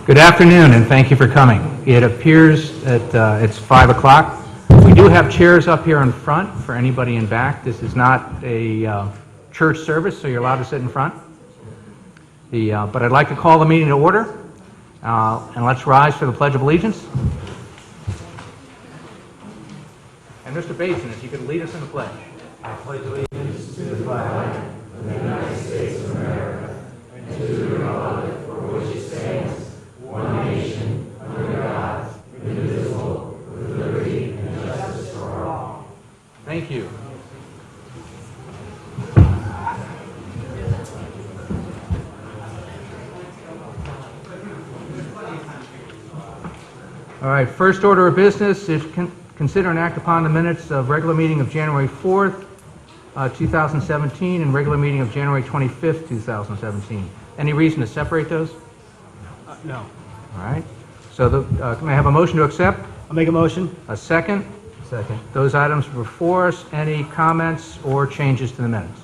Good afternoon, and thank you for coming. It appears that it's 5 o'clock. We do have chairs up here in front for anybody in back. This is not a church service, so you're allowed to sit in front. But I'd like to call the meeting to order, and let's rise for the Pledge of Allegiance. And Mr. Basin, if you could lead us in the pledge. I pledge allegiance to the flag of the United States of America and to the republic for which it stands, one nation, under God, indivisible, with liberty and justice for all. Thank you. All right, first order of business is consider and act upon the minutes of regular meeting of January 4th, 2017, and regular meeting of January 25th, 2017. Any reason to separate those? No. All right. So may I have a motion to accept? I'll make a motion. A second? Second. Those items are before us. Any comments or changes to the minutes?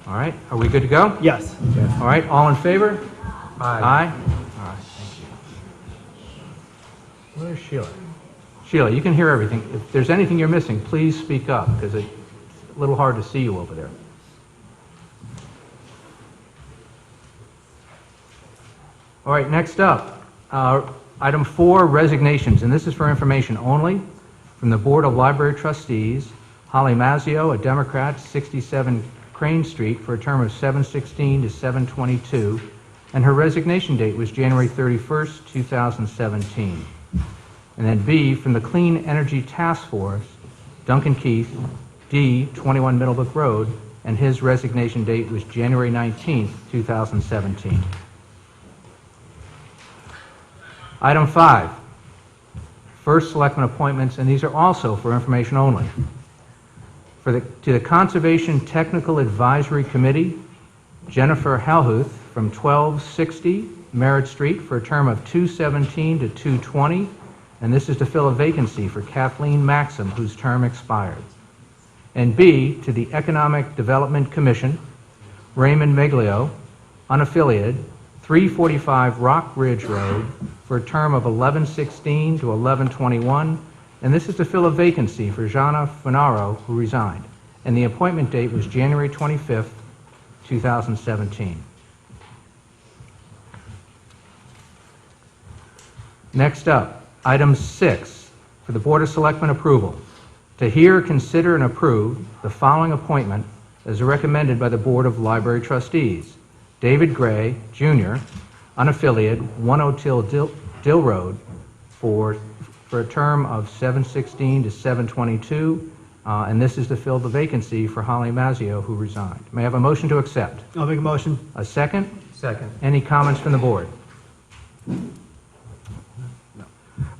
All right. Are we good to go? Yes. All right. All in favor? Aye. Aye. All right. Thank you. Where's Sheila? Sheila, you can hear everything. If there's anything you're missing, please speak up, because it's a little hard to see you over there. All right, next up, item 4, resignations, and this is for information only. From the Board of Library Trustees, Holly Mazzo, a Democrat, 67 Crane Street, for a term of 7/16 to 7/22, and her resignation date was January 31st, 2017. And then B, from the Clean Energy Task Force, Duncan Keith, D, 21 Middlebrook Road, and his resignation date was January 19th, 2017. Item 5, first selectman appointments, and these are also for information only. To the Conservation Technical Advisory Committee, Jennifer Hahuth from 1260 Merritt Street for a term of 2/17 to 2/20, and this is to fill a vacancy for Kathleen Maxim, whose term expired. And B, to the Economic Development Commission, Raymond Meglio, unaffiliated, 345 Rock Ridge Road, for a term of 11/16 to 11/21, and this is to fill a vacancy for Jana Funaro, who resigned. And the appointment date was January 25th, 2017. Next up, item 6, for the Board of Selectmen approval. To hear, consider, and approve the following appointment as recommended by the Board of Library Trustees. David Gray, Jr., unaffiliated, 102 Dill Road, for a term of 7/16 to 7/22, and this is to fill the vacancy for Holly Mazzo, who resigned. May I have a motion to accept? I'll make a motion. A second? Second. Any comments from the board?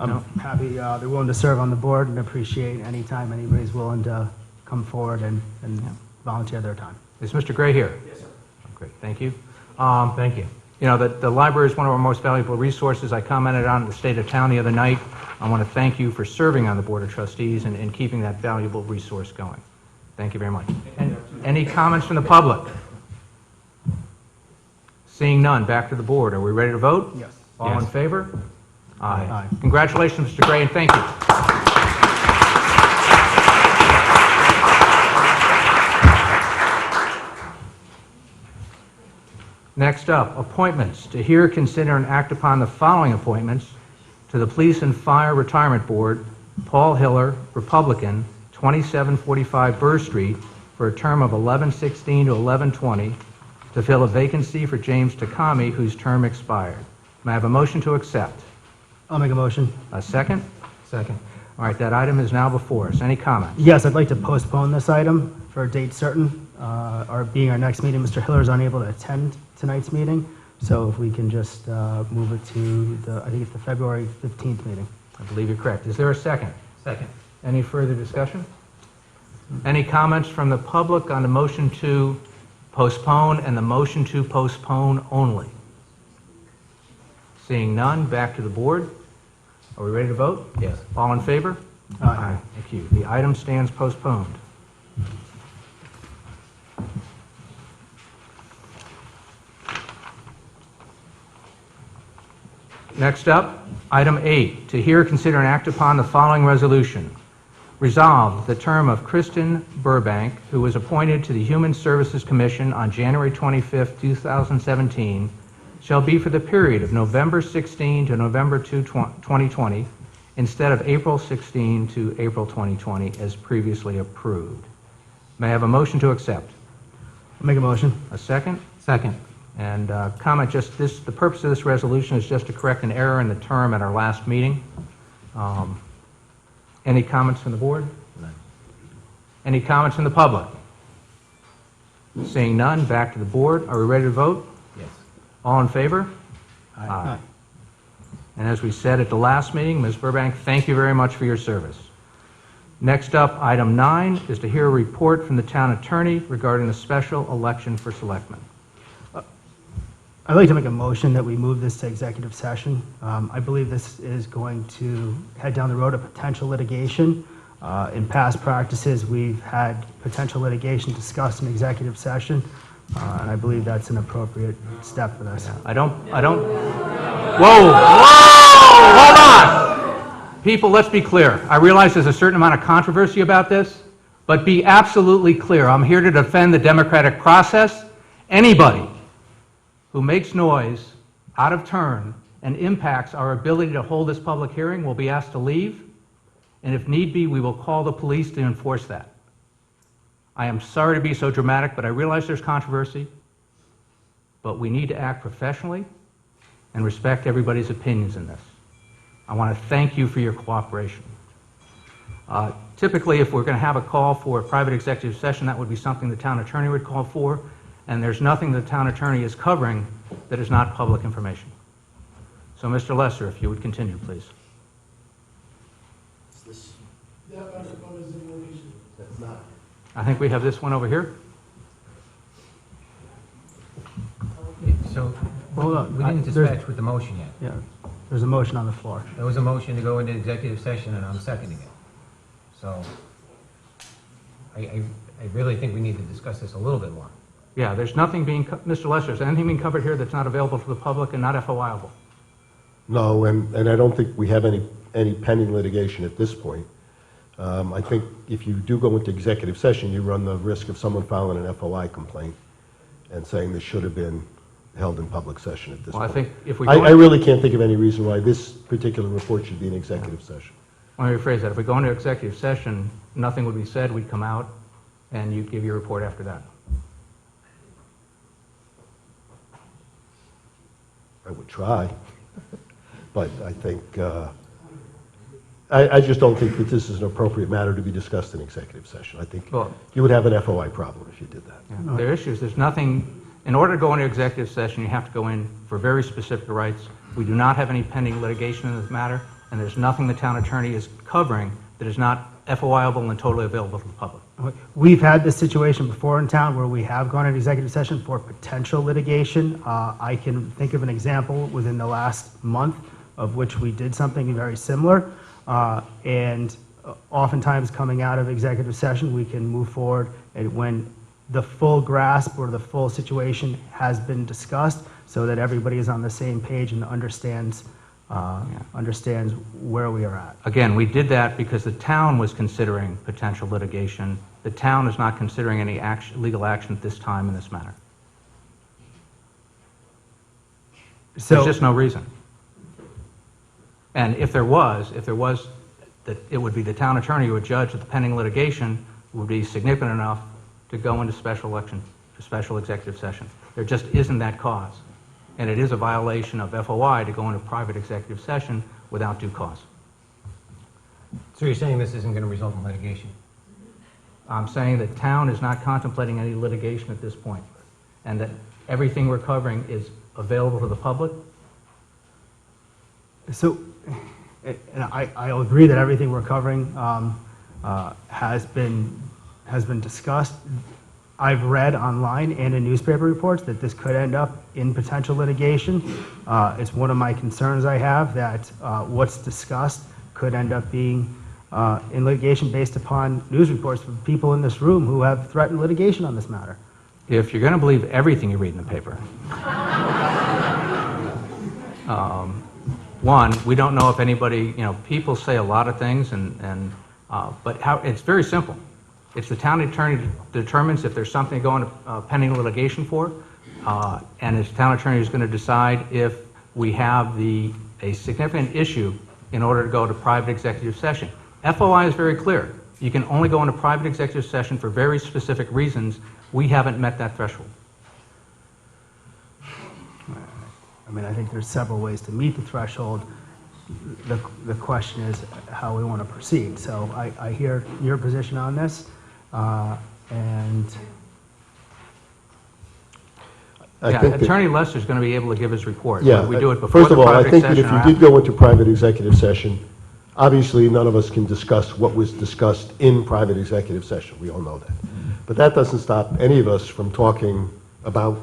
I'm happy they're willing to serve on the board, and appreciate any time anybody's willing to come forward and volunteer their time. Is Mr. Gray here? Yes, sir. Great, thank you. Thank you. You know, the library is one of our most valuable resources. I commented on the state of town the other night. I want to thank you for serving on the Board of Trustees and keeping that valuable resource going. Thank you very much. Any comments from the public? Seeing none, back to the board. Are we ready to vote? Yes. All in favor? Aye. Aye. Congratulations, Mr. Gray, and thank you. Next up, appointments. To hear, consider, and act upon the following appointments to the Police and Fire Retirement Board, Paul Hiller, Republican, 2745 Burr Street, for a term of 11/16 to 11/20, to fill a vacancy for James Takami, whose term expired. May I have a motion to accept? I'll make a motion. A second? Second. All right, that item is now before us. Any comments? Yes, I'd like to postpone this item for a date certain. Our next meeting, Mr. Hiller is unable to attend tonight's meeting, so if we can just move it to I think it's the February 15th meeting. I believe you're correct. Is there a second? Second. Any further discussion? Any comments from the public on the motion to postpone and the motion to postpone only? Seeing none, back to the board. Are we ready to vote? Yes. All in favor? Aye. Thank you. The item stands postponed. Next up, item 8, to hear, consider, and act upon the following resolution. Resolved, the term of Kristin Burbank, who was appointed to the Human Services Commission on January 25, 2017, shall be for the period of November 16 to November 2, 2020, instead of April 16 to April 2020, as previously approved. May I have a motion to accept? Make a motion. A second? Second. And comment, just this, the purpose of this resolution is just to correct an error in the term at our last meeting. Any comments from the board? None. Any comments from the public? Seeing none, back to the board. Are we ready to vote? Yes. All in favor? Aye. And as we said at the last meeting, Ms. Burbank, thank you very much for your service. Next up, item 9, is to hear a report from the town attorney regarding the special election for selectmen. I'd like to make a motion that we move this to executive session. I believe this is going to head down the road of potential litigation. In past practices, we've had potential litigation discussed in executive session, and I believe that's an appropriate step for this. I don't, whoa, hold on! People, let's be clear. I realize there's a certain amount of controversy about this, but be absolutely clear. I'm here to defend the democratic process. Anybody who makes noise out of turn and impacts our ability to hold this public hearing will be asked to leave, and if need be, we will call the police to enforce that. I am sorry to be so dramatic, but I realize there's controversy, but we need to act professionally and respect everybody's opinions in this. I want to thank you for your cooperation. Typically, if we're going to have a call for a private executive session, that would be something the town attorney would call for, and there's nothing the town attorney is covering that is not public information. So, Mr. Lesser, if you would continue, please. That's not. I think we have this one over here. So, Hold on. we didn't There's- dispatch with the motion yet. Yeah, there's a motion on the floor. There was a motion to go into executive session, and I'm seconding it. So, I really think we need to discuss this a little bit more. Yeah, there's nothing being, Mr. Lesser, is anything being covered here that's not available to the public and not FOIable? No, and I don't think we have any pending litigation at this point. I think if you do go into executive session, you run the risk of someone filing an FOI complaint and saying this should have been held in public session at this Well, I point. think if we I go, really can't think of any reason why this particular report should be in executive session. let me rephrase that. If we go into executive session, nothing would be said, we'd come out, and you'd give your report after that. I would try, but I think, I just don't think that this is an appropriate matter to be discussed in executive session. I think Well- you would have an FOI problem if you did that. Yeah. There are issues. There's nothing, in order to go into executive session, you have to go in for very specific rights. We do not have any pending litigation in this matter, and there's nothing the town attorney is covering that is not FOIable and totally available to the public. We've had this situation before in town where we have gone into executive session for potential litigation. I can think of an example within the last month of which we did something very similar. And oftentimes coming out of executive session, we can move forward and when the full grasp or the full situation has been discussed so that everybody is on the same page and understands where we are at. Again, we did that because the town was considering potential litigation. The town is not considering any legal action at this time in this matter. So, There's just no reason. And if there was, that it would be the town attorney who would judge that the pending litigation would be significant enough to go into special executive session. There just isn't that cause. And it is a violation of FOI to go into private executive session without due cause. So you're saying this isn't going to result in litigation? I'm saying that town is not contemplating any litigation at this point, and that everything we're covering is available to the public. So, and I'll agree that everything we're covering has been discussed. I've read online and in newspaper reports that this could end up in potential litigation. It's one of my concerns I have that what's discussed could end up being in litigation based upon news reports from people in this room who have threatened litigation on this matter. If you're going to believe everything you read in the paper, One, we don't know if anybody, people say a lot of things, but it's very simple. It's the town attorney determines if there's something going to pending litigation for, and it's the town attorney who's going to decide if we have a significant issue in order to go to private executive session. FOI is very clear. You can only go into private executive session for very specific reasons. We haven't met that threshold. I mean, I think there's several ways to meet the threshold. The question is how we want to proceed. So I hear your position on this, and Attorney Lester's going to be able to give his report. Yeah. Whether we do it before First the of all, I private think that session if or you after. did go into private executive session, obviously none of us can discuss what was discussed in private executive session. We all know that. But that doesn't stop any of us from talking about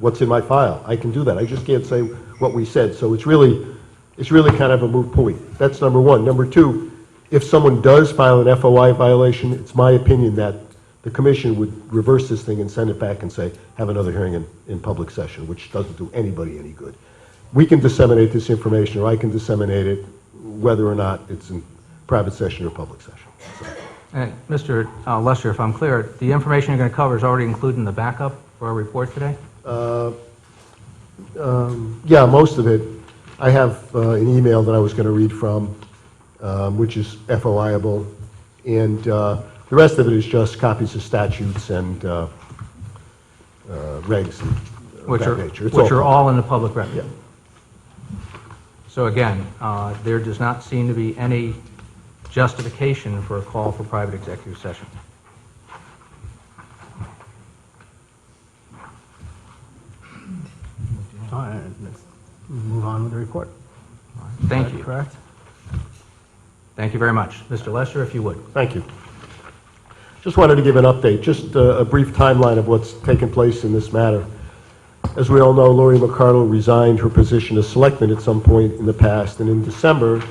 what's in my file. I can do that. I just can't say what we said. So it's really kind of a moot point. That's number one. Number two, if someone does file an FOI violation, it's my opinion that the commission would reverse this thing and send it back and say, have another hearing in public session, which doesn't do anybody any good. We can disseminate this information, or I can disseminate it, whether or not it's in private session or public session. And Mr. Lester, if I'm clear, the information you're going to cover is already included in the backup for our report today? Yeah, most of it. I have an email that I was going to read from, which is FOI-able, and the rest of it is just copies of statutes and regs and Which that nature. It's are public. all in the public record. Yeah. So again, there does not seem to be any justification for a call for private executive session. all right, let's move on with the report. Thank Is that you. correct? Thank you very much. Mr. Lester, if you would. Thank you. Just wanted to give an update, just a brief timeline of what's taken place in this matter. As we all know, Lori McCardle resigned her position as selectman at some point in the past, and in December,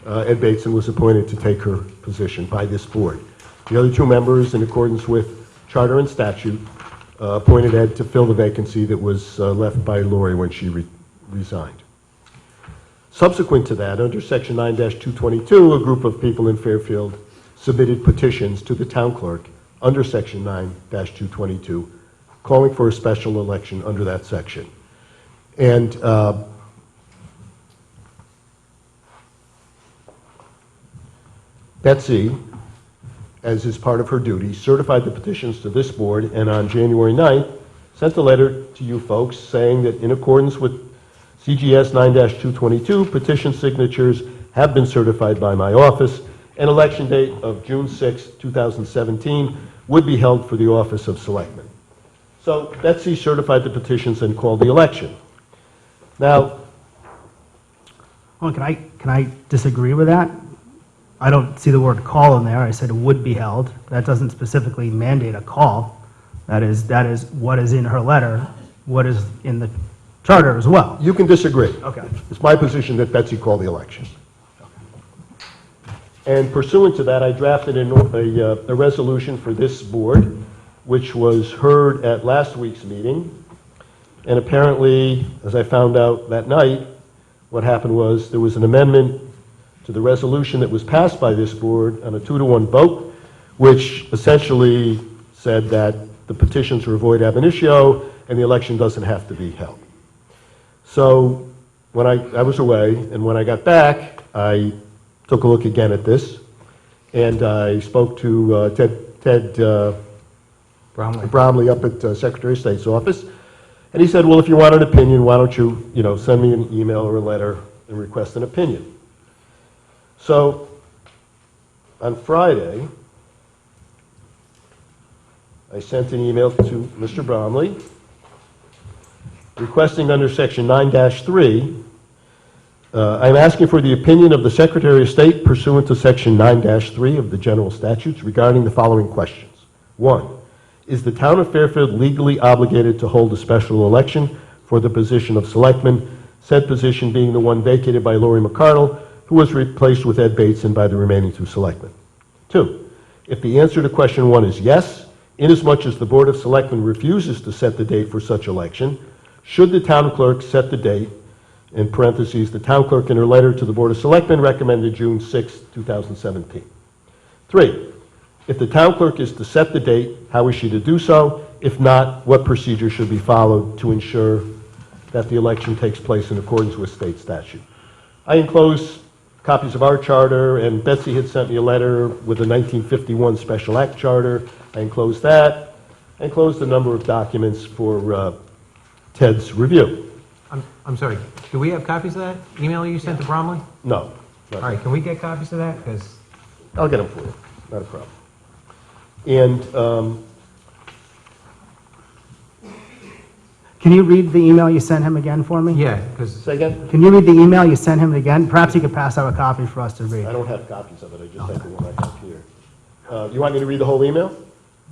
Ed Bateson was appointed to take her position by this board. The other two members, in accordance with charter and statute, appointed Ed to fill the vacancy that was left by Lori when she resigned. Subsequent to that, under Section 9-222, a group of people in Fairfield submitted petitions to the town clerk under Section 9-222, calling for a special election under that section. And Betsy, as is part of her duty, certified the petitions to this board, and on January 9th, sent a letter to you folks saying that in accordance with CGS 9-222, petition signatures have been certified by my office. An election date of June 6, 2017 would be held for the office of Selectman. So Betsy certified the petitions and called the election. Now, Hold on, can I disagree with that? I don't see the word call in there. I said it would be held. That doesn't specifically mandate a call. That is what is in her letter, what is in the charter as well. you can disagree. Okay. It's my position that Betsy called the election. And pursuant to that, I drafted a resolution for this board, which was heard at last week's meeting. And apparently, as I found out that night, what happened was there was an amendment to the resolution that was passed by this board on a 2-to-1 vote, which essentially said that the petitions were void ab initio and the election doesn't have to be held. So when I was away, and when I got back, I took a look again at this, and I spoke to Ted Bromley up at Secretary of State's office, and he said, well, if you want an opinion, why don't you, send me an email or a letter and request an opinion. So on Friday, I sent an email to Mr. Bromley requesting under Section 9-3, I'm asking for the opinion of the Secretary of State pursuant to Section 9-3 of the General Statutes regarding the following questions. 1, is the town of Fairfield legally obligated to hold a special election for the position of selectman, said position being the one vacated by Lori McCardle, who was replaced with Ed Bateson by the remaining 2 selectmen? 2, if the answer to question 1 is yes, inasmuch as the Board of Selectmen refuses to set the date for such election, should the town clerk set the date in parentheses, the town clerk in her letter to the Board of Selectmen recommended June 6, 2017. 3, if the town clerk is to set the date, how is she to do so? If not, what procedure should be followed to ensure that the election takes place in accordance with state statute? I enclose copies of our charter, and Betsy had sent me a letter with the 1951 Special Act Charter. I enclosed that. I enclosed a number of documents for Ted's review. I'm sorry, do we have copies of that email you sent to Bromley? No. All right, can we get copies of that? Because I'll get them for you. Not a problem. And Can you read the email you sent him again for me? yeah, because say again? Can you read the email you sent him again? Perhaps you could pass out a copy for us to read. I don't have copies of it. I just have the one I have here. You want me to read the whole email?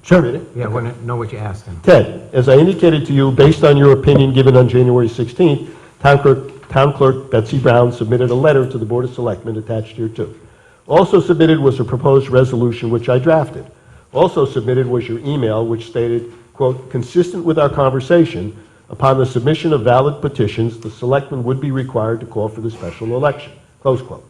Sure. Read it? yeah, we want to know what you asked him. Ted, as I indicated to you, based on your opinion given on January 16th, Town Clerk Betsy Brown submitted a letter to the Board of Selectmen attached here too. Also submitted was a proposed resolution which I drafted. Also submitted was your email which stated, quote, consistent with our conversation, upon the submission of valid petitions, the Selectmen would be required to call for the special election, close quote.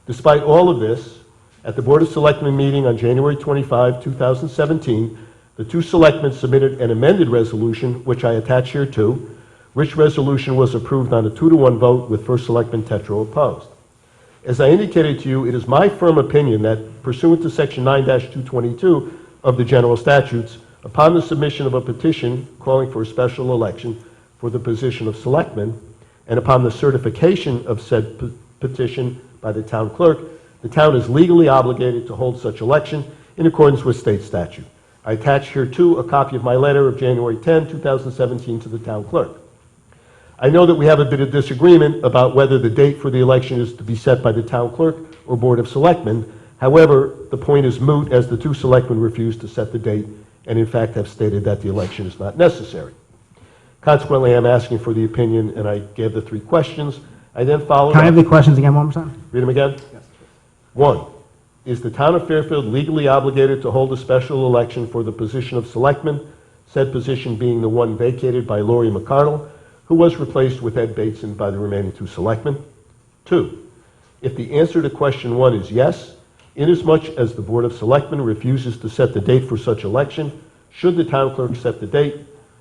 Despite all of this, at the Board of Selectmen meeting on January 25, 2017, the two selectmen submitted an amended resolution, which I attach here too, which resolution was approved on a 2-to-1 vote with First Selectman Tetro opposed. As I indicated to you, it is my firm opinion that pursuant to Section 9-222 of the general statutes, upon the submission of a petition calling for a special election for the position of selectman, and upon the certification of said petition by the town clerk, the town is legally obligated to hold such election in accordance with state statute. I attach here too a copy of my letter of January 10, 2017 to the town clerk. I know that we have a bit of disagreement about whether the date for the election is to be set by the town clerk or Board of Selectmen. However, the point is moot as the two selectmen refused to set the date and in fact have stated that the election is not necessary. Consequently, I'm asking for the opinion, and I gave the 3 questions. I then followed Can I have up. the questions again one more time? Read them again? Yes. 1, is the town of Fairfield legally obligated to hold a special election for the position of selectman, said position being the one vacated by Laurie McConnell, who was replaced with Ed Bateson by the remaining 2 selectmen? 2, if the answer to question 1 is yes, inasmuch as the Board of Selectmen refuses to set the date for such election, should the town clerk set the date,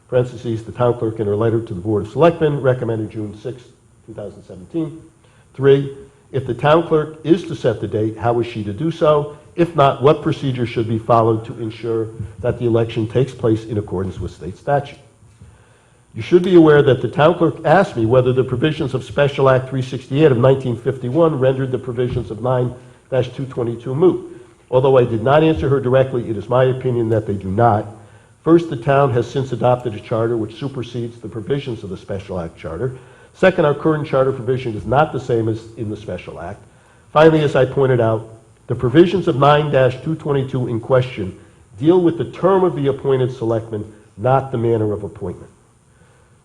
parentheses, the town clerk in her letter to the Board of Selectmen recommended June 6, 2017. 3, if the town clerk is to set the date, how is she to do so? If not, what procedure should be followed to ensure that the election takes place in accordance with state statute? You should be aware that the town clerk asked me whether the provisions of Special Act 368 of 1951 rendered the provisions of 9-222 moot. Although I did not answer her directly, it is my opinion that they do not. First, the town has since adopted a charter which supersedes the provisions of the Special Act Charter. Second, our current charter provision is not the same as in the Special Act. Finally, as I pointed out, the provisions of 9-222 in question deal with the term of the appointed selectman, not the manner of appointment.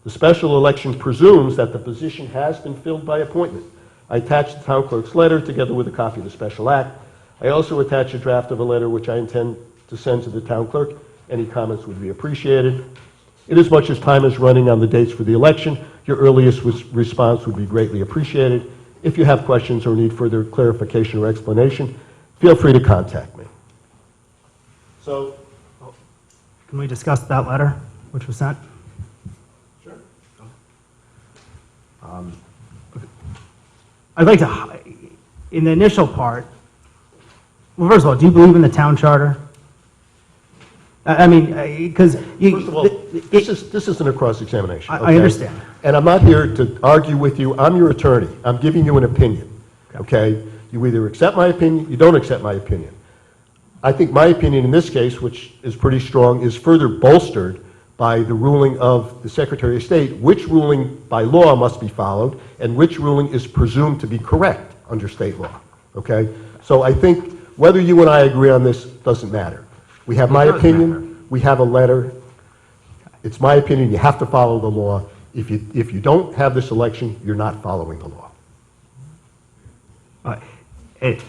The special election presumes that the position has been filled by appointment. I attached the town clerk's letter together with a copy of the Special Act. I also attach a draft of a letter which I intend to send to the town clerk. Any comments would be appreciated. Inasmuch as time is running on the dates for the election, your earliest response would be greatly appreciated. If you have questions or need further clarification or explanation, feel free to contact me. So, Can we discuss that letter which was sent? sure. I'd like to, in the initial part, well, first of all, do you believe in the town charter? I mean, because First of all, this isn't a cross-examination. I okay? understand. And I'm not here to argue with you. I'm your attorney. I'm giving you an opinion, okay? You either accept my opinion, you don't accept my opinion. I think my opinion in this case, which is pretty strong, is further bolstered by the ruling of the Secretary of State, which ruling by law must be followed, and which ruling is presumed to be correct under state law, okay? So I think whether you and I agree on this doesn't matter. We have my opinion, we have a letter. It's my opinion, you have to follow the law. If you don't have this election, you're not following the law. And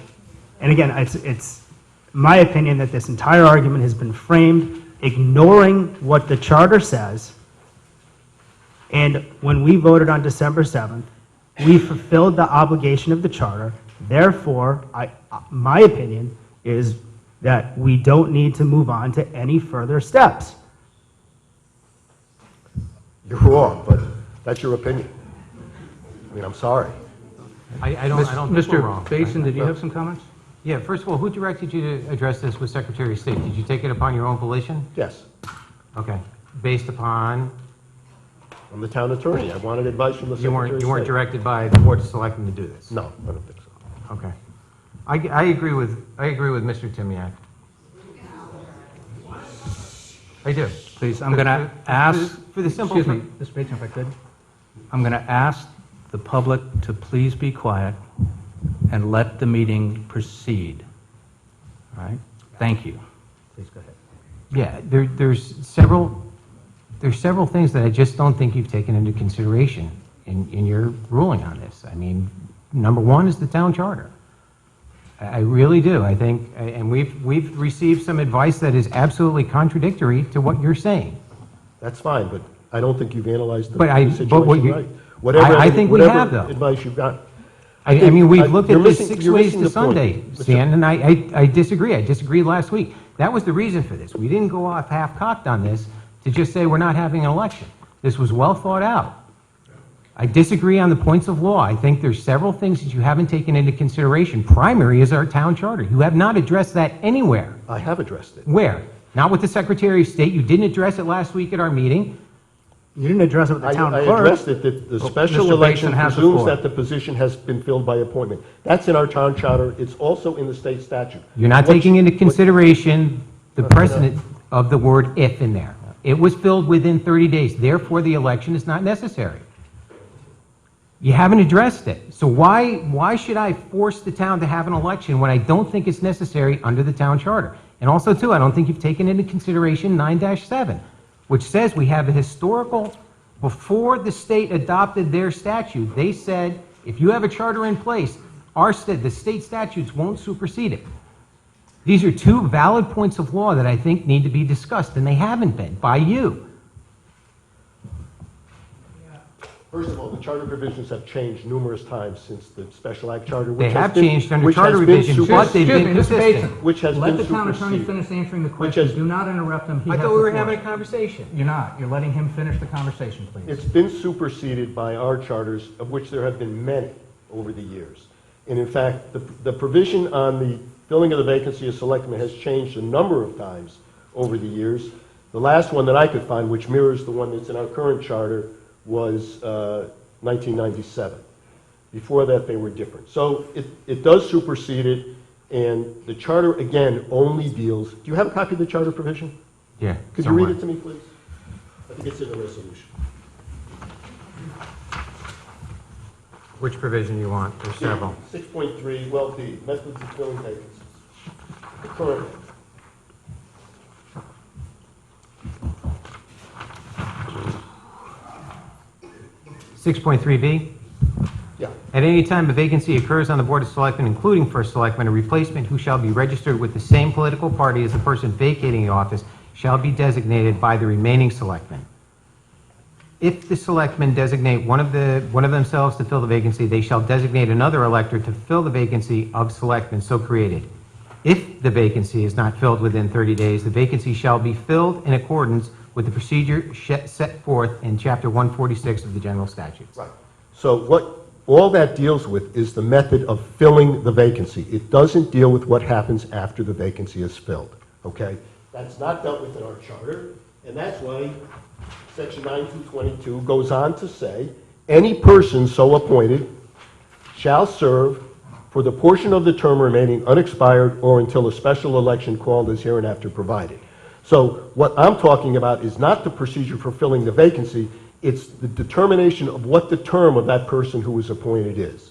again, it's my opinion that this entire argument has been framed ignoring what the charter says. And when we voted on December 7th, we fulfilled the obligation of the charter. Therefore, my opinion is that we don't need to move on to any further steps. You're wrong, but that's your opinion. I mean, I'm sorry. I don't think we're wrong. Mr. Basin, did you have some comments? Yeah, first of all, who directed you to address this with Secretary of State? Did you take it upon your own volition? Yes, Okay. Based upon, I'm the town attorney. I wanted advice from the you Secretary of State. weren't directed by the Board of Selectmen to do this? No, I don't think so. Okay. I agree with Mr. Timiak. I do. Please, I'm going to ask... For the simple... Excuse me, Mr. Basin, if I could. I'm going to ask the public to please be quiet and let the meeting proceed. All right? Thank you. Please go ahead. Yeah, there's several things that I just don't think you've taken into consideration in your ruling on this. I mean, number one is the town charter. I really do. I think, and we've received some advice that is absolutely contradictory to what you're saying. That's fine, but I don't think you've analyzed the But situation what you- right. I think we have, though. Whatever advice you've got. I think- mean, we've looked you're at this missing- 6 you're ways missing to the point. Sunday, Mr. Stan, and I disagree. I disagreed last week. That was the reason for this. We didn't go off half-cocked on this to just say we're not having an election. This was well thought out. I disagree on the points of law. I think there's several things that you haven't taken into consideration. Primary is our town charter. You have not addressed that anywhere. I have addressed it. Where? Not with the Secretary of State. You didn't address it last week at our meeting. You didn't address it with the town I clerk. addressed it, that the special Mr. election Basin has the presumes floor. that the position has been filled by appointment. That's in our town charter. It's also in the state statute. You're not What taking you- into what- consideration the precedent of the word "if" in there. It was filled within 30 days, therefore the election is not necessary. You haven't addressed it. So why should I force the town to have an election when I don't think it's necessary under the town charter? And also, too, I don't think you've taken into consideration 9-7, which says we have a historical, before the state adopted their statute, they said, if you have a charter in place, the state statutes won't supersede it. These are two valid points of law that I think need to be discussed, and they haven't been, by you. First of all, the charter provisions have changed numerous times since the special act charter. They which have has been- changed under which has charter been revisions, but they've Excuse been me, Mr. consistent. Basin. Which has Let been the town attorney superseded. finish answering the Which question. has- Do not interrupt him. He I has thought the we were floor. having a conversation. You're not. You're letting him finish the conversation, please. It's been superseded by our charters, of which there have been many over the years. And in fact, the provision on the filling of the vacancy of selectmen has changed a number of times over the years. The last one that I could find, which mirrors the one that's in our current charter, was 1997. Before that, they were different. So it does supersede it, and the charter, again, only deals... Do you have a copy of the charter provision? Yeah. Could you read it to me, please? I think it's in the resolution. Which provision you want? There's several. 6.3, well, the methods of filling vacancies. The current one. Six 6.3B. Yeah. At any time a vacancy occurs on the Board of Selectmen, including First Selectman, a replacement who shall be registered with the same political party as the person vacating the office shall be designated by the remaining selectmen. If the selectmen designate one of themselves to fill the vacancy, they shall designate another elector to fill the vacancy of selectmen so created. If the vacancy is not filled within 30 days, the vacancy shall be filled in accordance with the procedure set forth in Chapter 146 of the General Statutes. Right. So what all that deals with is the method of filling the vacancy. It doesn't deal with what happens after the vacancy is filled, okay? That's not dealt with in our charter, and that's why Section 9222 goes on to say, any person so appointed shall serve for the portion of the term remaining unexpired or until a special election called is hereinafter provided. So what I'm talking about is not the procedure for filling the vacancy, it's the determination of what the term of that person who was appointed is.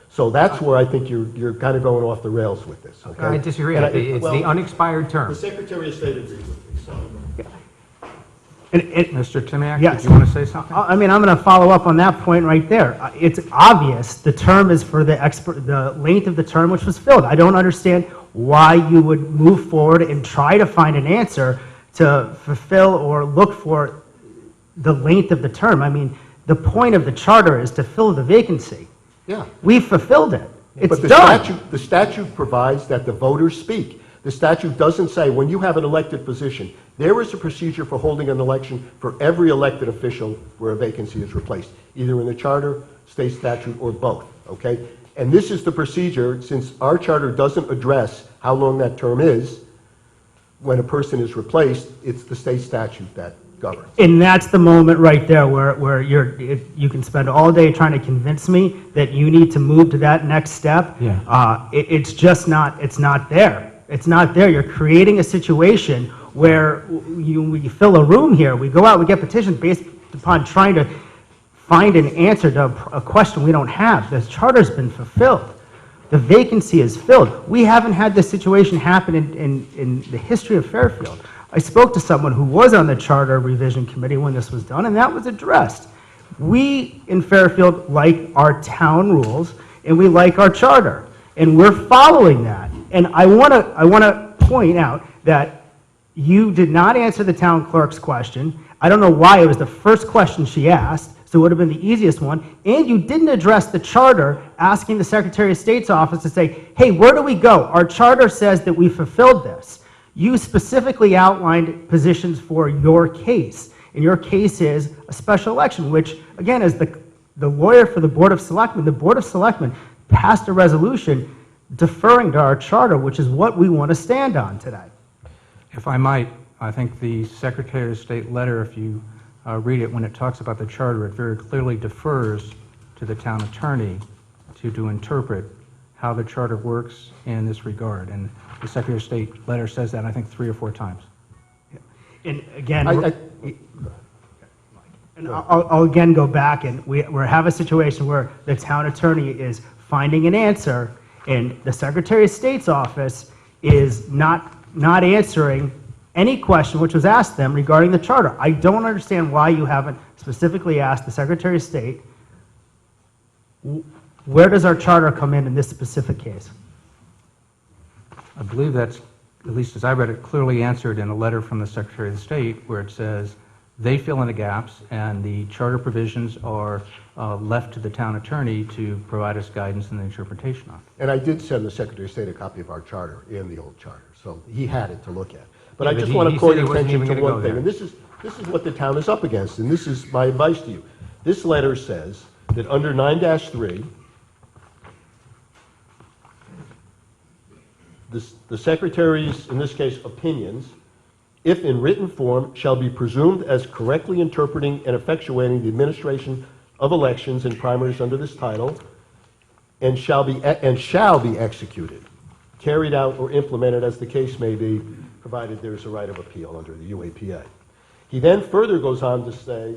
So that's where I think you're kind of going off the rails with this, okay? I disagree. And It's the unexpired The term. Secretary of State agrees with me, so... Mr. Timiak, Yes. did you want to say something? I mean, I'm going to follow up on that point right there. It's obvious the term is for the length of the term which was filled. I don't understand why you would move forward and try to find an answer to fulfill or look for the length of the term. I mean, the point of the charter is to fill the vacancy. Yeah. We fulfilled it. It's But done. the statute provides that the voters speak. The statute doesn't say when you have an elected position, there is a procedure for holding an election for every elected official where a vacancy is replaced, either in the charter, state statute, or both, okay? And this is the procedure, since our charter doesn't address how long that term is, when a person is replaced, it's the state statute that governs. And that's the moment right there where you can spend all day trying to convince me that you need to move to that next step. Yeah. It's just not, it's not there. It's not there. You're creating a situation where we fill a room here, we go out, we get petitions based upon trying to find an answer to a question we don't have. The charter's been fulfilled. The vacancy is filled. We haven't had this situation happen in the history of Fairfield. I spoke to someone who was on the charter revision committee when this was done, and that was addressed. We in Fairfield like our town rules, and we like our charter, and we're following that. And I want to point out that you did not answer the town clerk's question. I don't know why. It was the first question she asked, so it would have been the easiest one. And you didn't address the charter, asking the Secretary of State's office to say, hey, where do we go? Our charter says that we fulfilled this. You specifically outlined positions for your case. And your case is a special election, which, again, as the lawyer for the Board of Selectmen passed a resolution deferring to our charter, which is what we want to stand on today. If I might, I think the Secretary of State letter, if you read it, when it talks about the charter, it very clearly defers to the town attorney to interpret how the charter works in this regard. And the Secretary of State letter says that, I think, 3 or 4 times. And again, I'll again go back, and we have a situation where the town attorney is finding an answer, and the Secretary of State's office is not answering any question which was asked them regarding the charter. I don't understand why you haven't specifically asked the Secretary of State, where does our charter come in this specific case? I believe that's, at least as I read it, clearly answered in a letter from the Secretary of State where it says they fill in the gaps and the charter provisions are left to the town attorney to provide us guidance and interpretation on. And I did send the Secretary of State a copy of our charter and the old charter, so he had it to look at. But Yeah, I but just he- want he to call said he your wasn't attention even to gonna one go thing, and this is what the town is up against, and this is my advice to you. This letter says that under 9-3, the Secretary's, in this case, opinions, if in written form, shall be presumed as correctly interpreting and effectuating the administration of elections and primaries under this title, and shall be executed, carried out, or implemented as the case may be, provided there is a right of appeal under the UAPA. He then further goes on to say,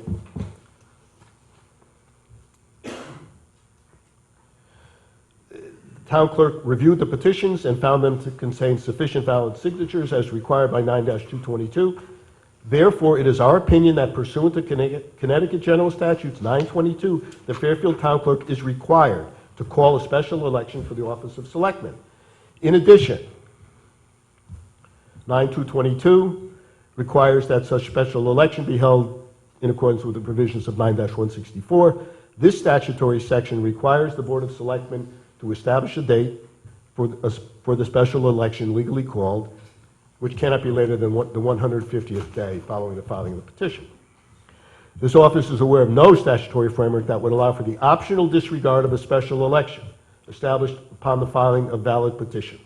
town clerk reviewed the petitions and found them to contain sufficient valid signatures as required by 9-222. Therefore, it is our opinion that pursuant to Connecticut General Statutes 922, the Fairfield Town Clerk is required to call a special election for the office of Selectman. In addition, 9-222 requires that such special election be held in accordance with the provisions of 9-164. This statutory section requires the Board of Selectmen to establish a date for the special election legally called, which cannot be later than the 150th day following the filing of the petition. This office is aware of no statutory framework that would allow for the optional disregard of a special election established upon the filing of valid petitions.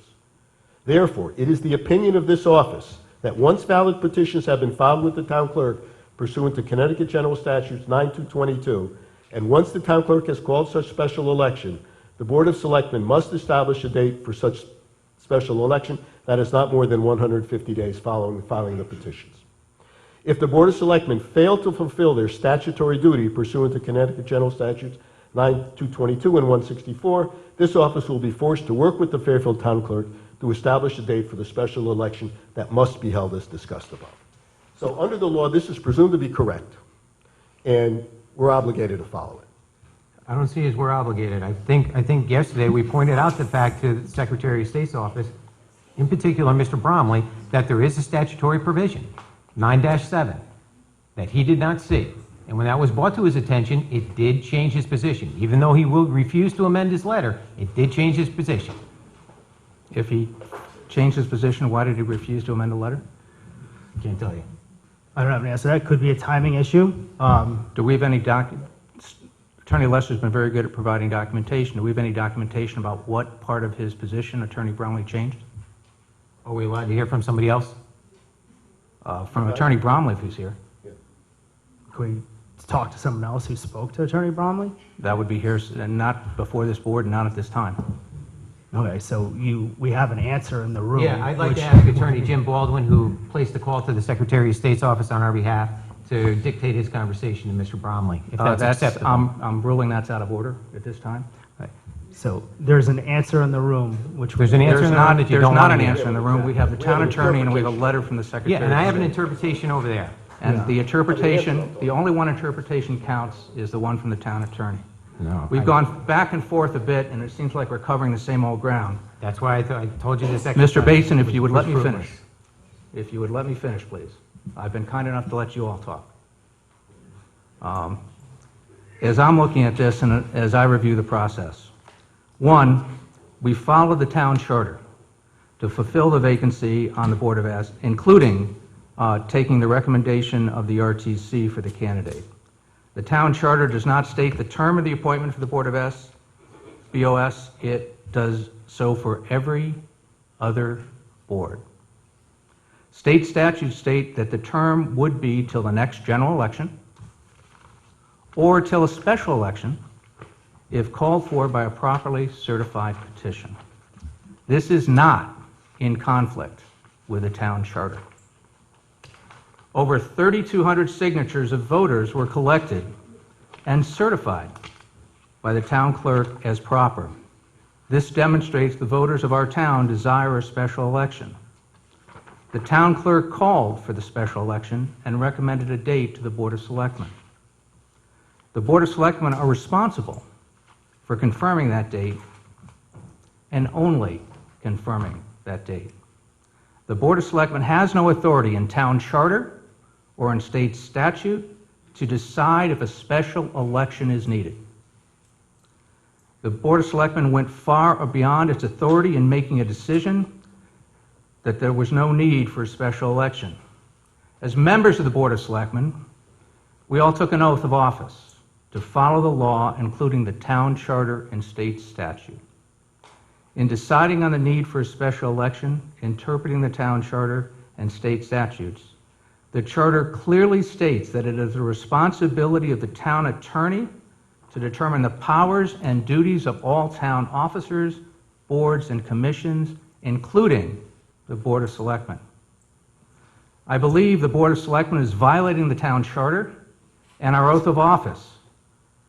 Therefore, it is the opinion of this office that once valid petitions have been filed with the town clerk pursuant to Connecticut General Statutes 9-222, and once the town clerk has called such special election, the Board of Selectmen must establish a date for such special election that is not more than 150 days following the filing of the petitions. If the Board of Selectmen fail to fulfill their statutory duty pursuant to Connecticut General Statutes 9-222 and 164, this office will be forced to work with the Fairfield Town Clerk to establish a date for the special election that must be held as discussed above. So under the law, this is presumed to be correct, and we're obligated to follow it. I don't see as we're obligated. I think yesterday we pointed out the fact to the Secretary of State's office, in particular Mr. Bromley, that there is a statutory provision, 9-7, that he did not see. And when that was brought to his attention, it did change his position. Even though he will refuse to amend his letter, it did change his position. If he changed his position, why did he refuse to amend the letter? Can't tell you. I don't have an answer. That could be a timing issue. Do we have any Attorney Lester's been very good at providing documentation. Do we have any documentation about what part of his position Attorney Bromley changed? Are we allowed to hear from somebody else? From Attorney Bromley, if he's here. Could we talk to someone else who spoke to Attorney Bromley? That would be here, and not before this board, and not at this time. Okay, so we have an answer in the room. Yeah, I'd like which- to ask Attorney Jim Baldwin, who placed the call to the Secretary of State's office on our behalf, to dictate his conversation to Mr. Bromley, if that's acceptable. I'm ruling that's out of order at this time. Right. So there's an answer in the room, which... There's an answer There's in the room not, that you there's don't not want an to answer hear. in the room. We have the town attorney, and we have a letter from the Secretary. Yeah, and I have an of State. interpretation over there. And the interpretation, the only one interpretation counts is the one from the town attorney. No, We've gone back and forth a bit, and it seems like we're covering the same old ground. That's why I told you this extra Mr. time Basin, if you would was let me fruitless. finish. If you would let me finish, please. I've been kind enough to let you all talk. As I'm looking at this and as I review the process, one, we followed the town charter to fulfill the vacancy on the Board of S, including taking the recommendation of the RTC for the candidate. The town charter does not state the term of the appointment for the Board of S, BOS. It does so for every other board. State statutes state that the term would be till the next general election or till a special election if called for by a properly certified petition. This is not in conflict with the town charter. Over 3,200 signatures of voters were collected and certified by the town clerk as proper. This demonstrates the voters of our town desire a special election. The town clerk called for the special election and recommended a date to the Board of Selectmen. The Board of Selectmen are responsible for confirming that date and only confirming that date. The Board of Selectmen has no authority in town charter or in state statute to decide if a special election is needed. The Board of Selectmen went far beyond its authority in making a decision that there was no need for a special election. As members of the Board of Selectmen, we all took an oath of office to follow the law, including the town charter and state statute. In deciding on the need for a special election, interpreting the town charter and state statutes, the charter clearly states that it is the responsibility of the town attorney to determine the powers and duties of all town officers, boards, and commissions, including the Board of Selectmen. I believe the Board of Selectmen is violating the town charter and our oath of office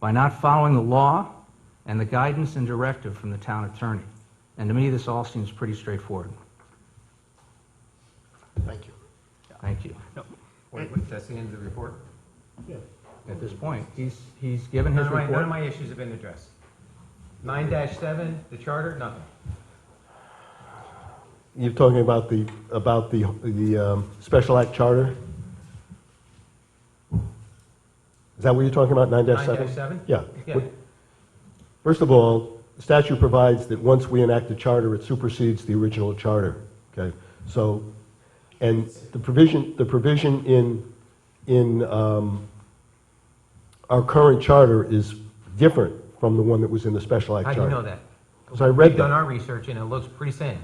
by not following the law and the guidance and directive from the town attorney. And to me, this all seems pretty straightforward. Thank you. Thank you. That's the end of the report? At this point, he's given his report. None of my issues have been addressed. 9-7, the charter, nothing. You're talking about the Special Act Charter? Is that what you're talking about, 9-7? 9-7? Yeah. Yeah. First of all, the statute provides that once we enact a charter, it supersedes the original charter, okay? So, and the provision in our current charter is different from the one that was in the Special Act How Charter. do you know that? Because I read We've done that. our research and it looks pretty sane.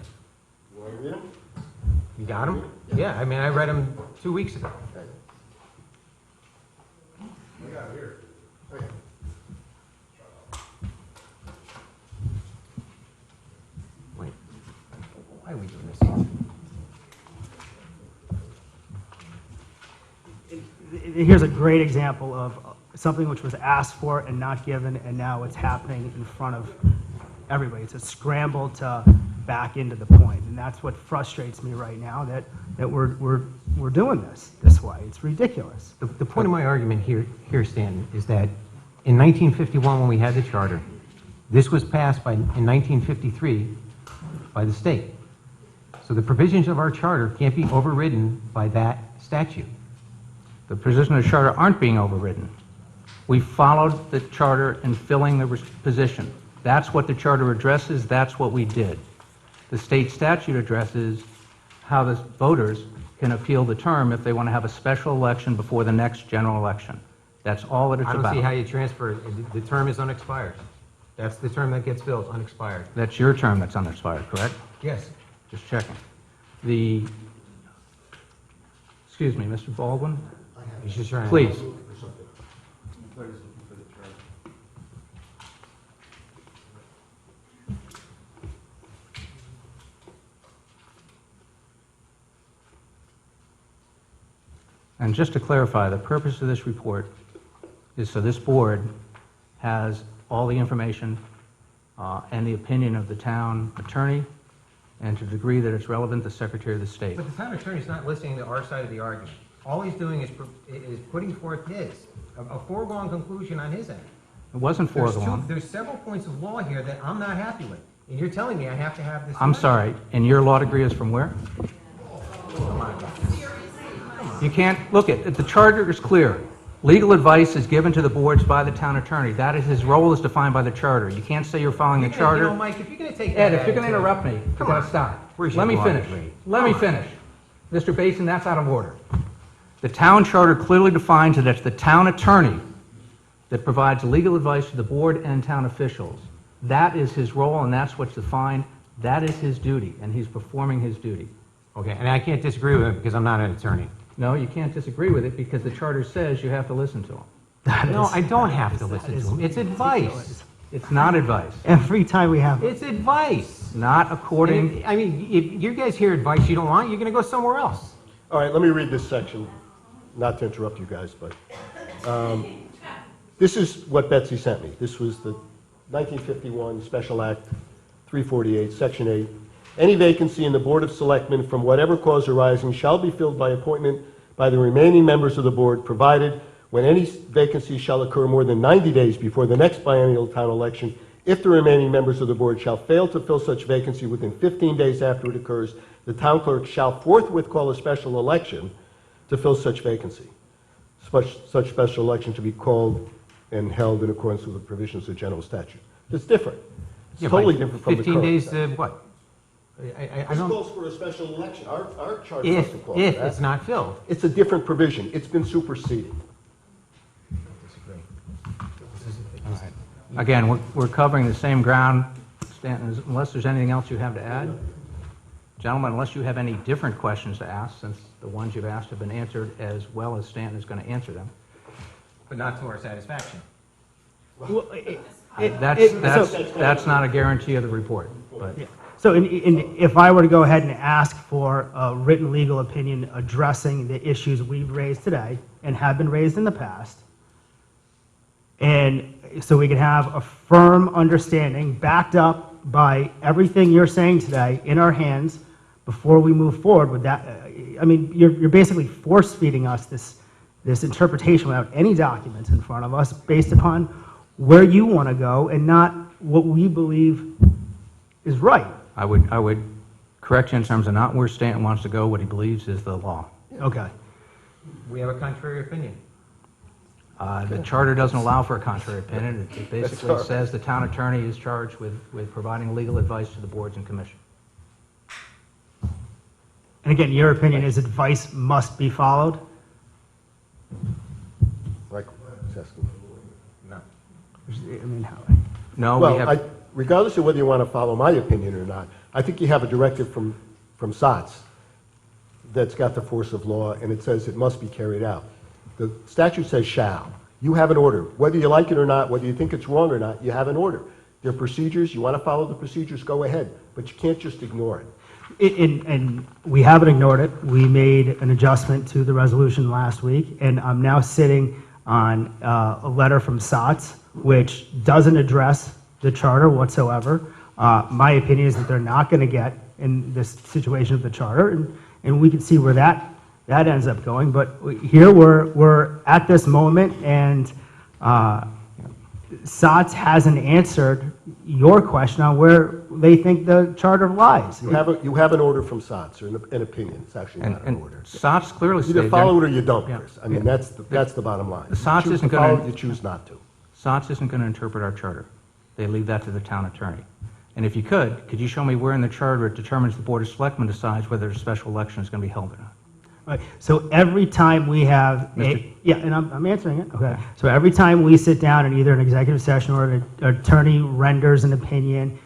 You got them? Yeah, I mean, I read them 2 weeks ago. Wait, why are we doing this? Here's a great example of something which was asked for and not given, and now it's happening in front of everybody. It's a scramble to back into the point, and that's what frustrates me right now, that we're doing this way. It's ridiculous. The point of my argument here, Stan, is that in 1951, when we had the charter, this was passed in 1953 by the state. So the provisions of our charter can't be overridden by that statute. The provisions of the charter aren't being overridden. We followed the charter in filling the position. That's what the charter addresses, that's what we did. The state statute addresses how the voters can appeal the term if they want to have a special election before the next general election. That's all that it's I about. don't see how you transfer it. The term is unexpired. That's the term that gets filled, unexpired. That's your term that's unexpired, correct? Yes. Just checking. Excuse me, Mr. Baldwin, He's just trying to- please. And just to clarify, the purpose of this report is so this board has all the information and the opinion of the town attorney, and to the degree that it's relevant, the Secretary of the State. But the town attorney's not listening to our side of the argument. All he's doing is putting forth a foregone conclusion on his end. It wasn't foregone. There's several points of law here that I'm not happy with, and you're telling me I have to have this. I'm sorry, and your law degree is from where? You can't, look, the charter is clear. Legal advice is given to the boards by the town attorney. That is, his role is defined by the charter. You can't say you're following the charter. You know, Mike, if you're going to take Ed, that if you're going to attitude- interrupt me, you got to stop. Where's Let your me law finish. degree? Let me finish. Mr. Basin, that's out of order. The town charter clearly defines that it's the town attorney that provides legal advice to the board and town officials. That is his role, and that's what's defined. That is his duty, and he's performing his duty. Okay, and I can't disagree with him because I'm not an attorney. No, you can't disagree with it because the charter says you have to listen to him. No, I don't have to listen to him. It's advice. It's not advice. Every time we have, It's advice. Not according, I mean, if you guys hear advice you don't want, you're going to go somewhere else. All right, let me read this section, not to interrupt you guys, but this is what Betsy sent me. This was the 1951 Special Act 348, Section 8. Any vacancy in the Board of Selectmen from whatever cause arising shall be filled by appointment by the remaining members of the board, provided when any vacancy shall occur more than 90 days before the next biennial town election, if the remaining members of the board shall fail to fill such vacancy within 15 days after it occurs, the town clerk shall forthwith call a special election to fill such vacancy. Such special election to be called and held in accordance with the provisions of general statute. It's different. It's Yeah, totally but different from the 15 current days statute. to what? I This don't, calls for a special election. Our charter if doesn't call for it's that. not filled. It's a different provision. It's been superseded. again, we're covering the same ground. Stanton, unless there's anything else you have to add? Gentlemen, unless you have any different questions to ask, since the ones you've asked have been answered as well as Stanton is going to answer them. But not to our satisfaction. well, That's not a guarantee of the report, but so if I were to go ahead and ask for a written legal opinion addressing the issues we've raised today and have been raised in the past, and so we can have a firm understanding backed up by everything you're saying today in our hands before we move forward with that, I mean, you're basically force feeding us this interpretation without any documents in front of us based upon where you want to go and not what we believe is right. I would correct you in terms of not where Stanton wants to go, what he believes is the law. Okay. We have a contrary opinion. The charter doesn't allow for a contrary opinion. It basically all right. says the town attorney is charged with providing legal advice to the boards and commission. And again, your opinion is advice must be followed? Like, it's asking. No. I mean, how? No, we Well, have, regardless of whether you want to follow my opinion or not, I think you have a directive from SOTS that's got the force of law, and it says it must be carried out. The statute says shall. You have an order. Whether you like it or not, whether you think it's wrong or not, you have an order. There are procedures. You want to follow the procedures, go ahead. But you can't just ignore it. And we haven't ignored it. We made an adjustment to the resolution last week, and I'm now sitting on a letter from SOTS, which doesn't address the charter whatsoever. My opinion is that they're not going to get in this situation of the charter, and we can see where that ends up going. But here we're at this moment, and SOTS hasn't answered your question on where they think the charter lies. You have an order from SOTS, or an opinion, it's actually not an And order. SOTS clearly You stated... either follow it or you don't, Yeah. Chris. I mean, that's the bottom line. The SOTS You choose isn't to gonna- follow it, you choose not to. SOTS isn't going to interpret our charter. They leave that to the town attorney. And if you could you show me where in the charter it determines the Board of Selectmen decides whether a special election is going to be held or not? Right, so every time we have, Mr. yeah, and I'm answering it, okay. So every time we sit down in either an executive session or an attorney renders an opinion,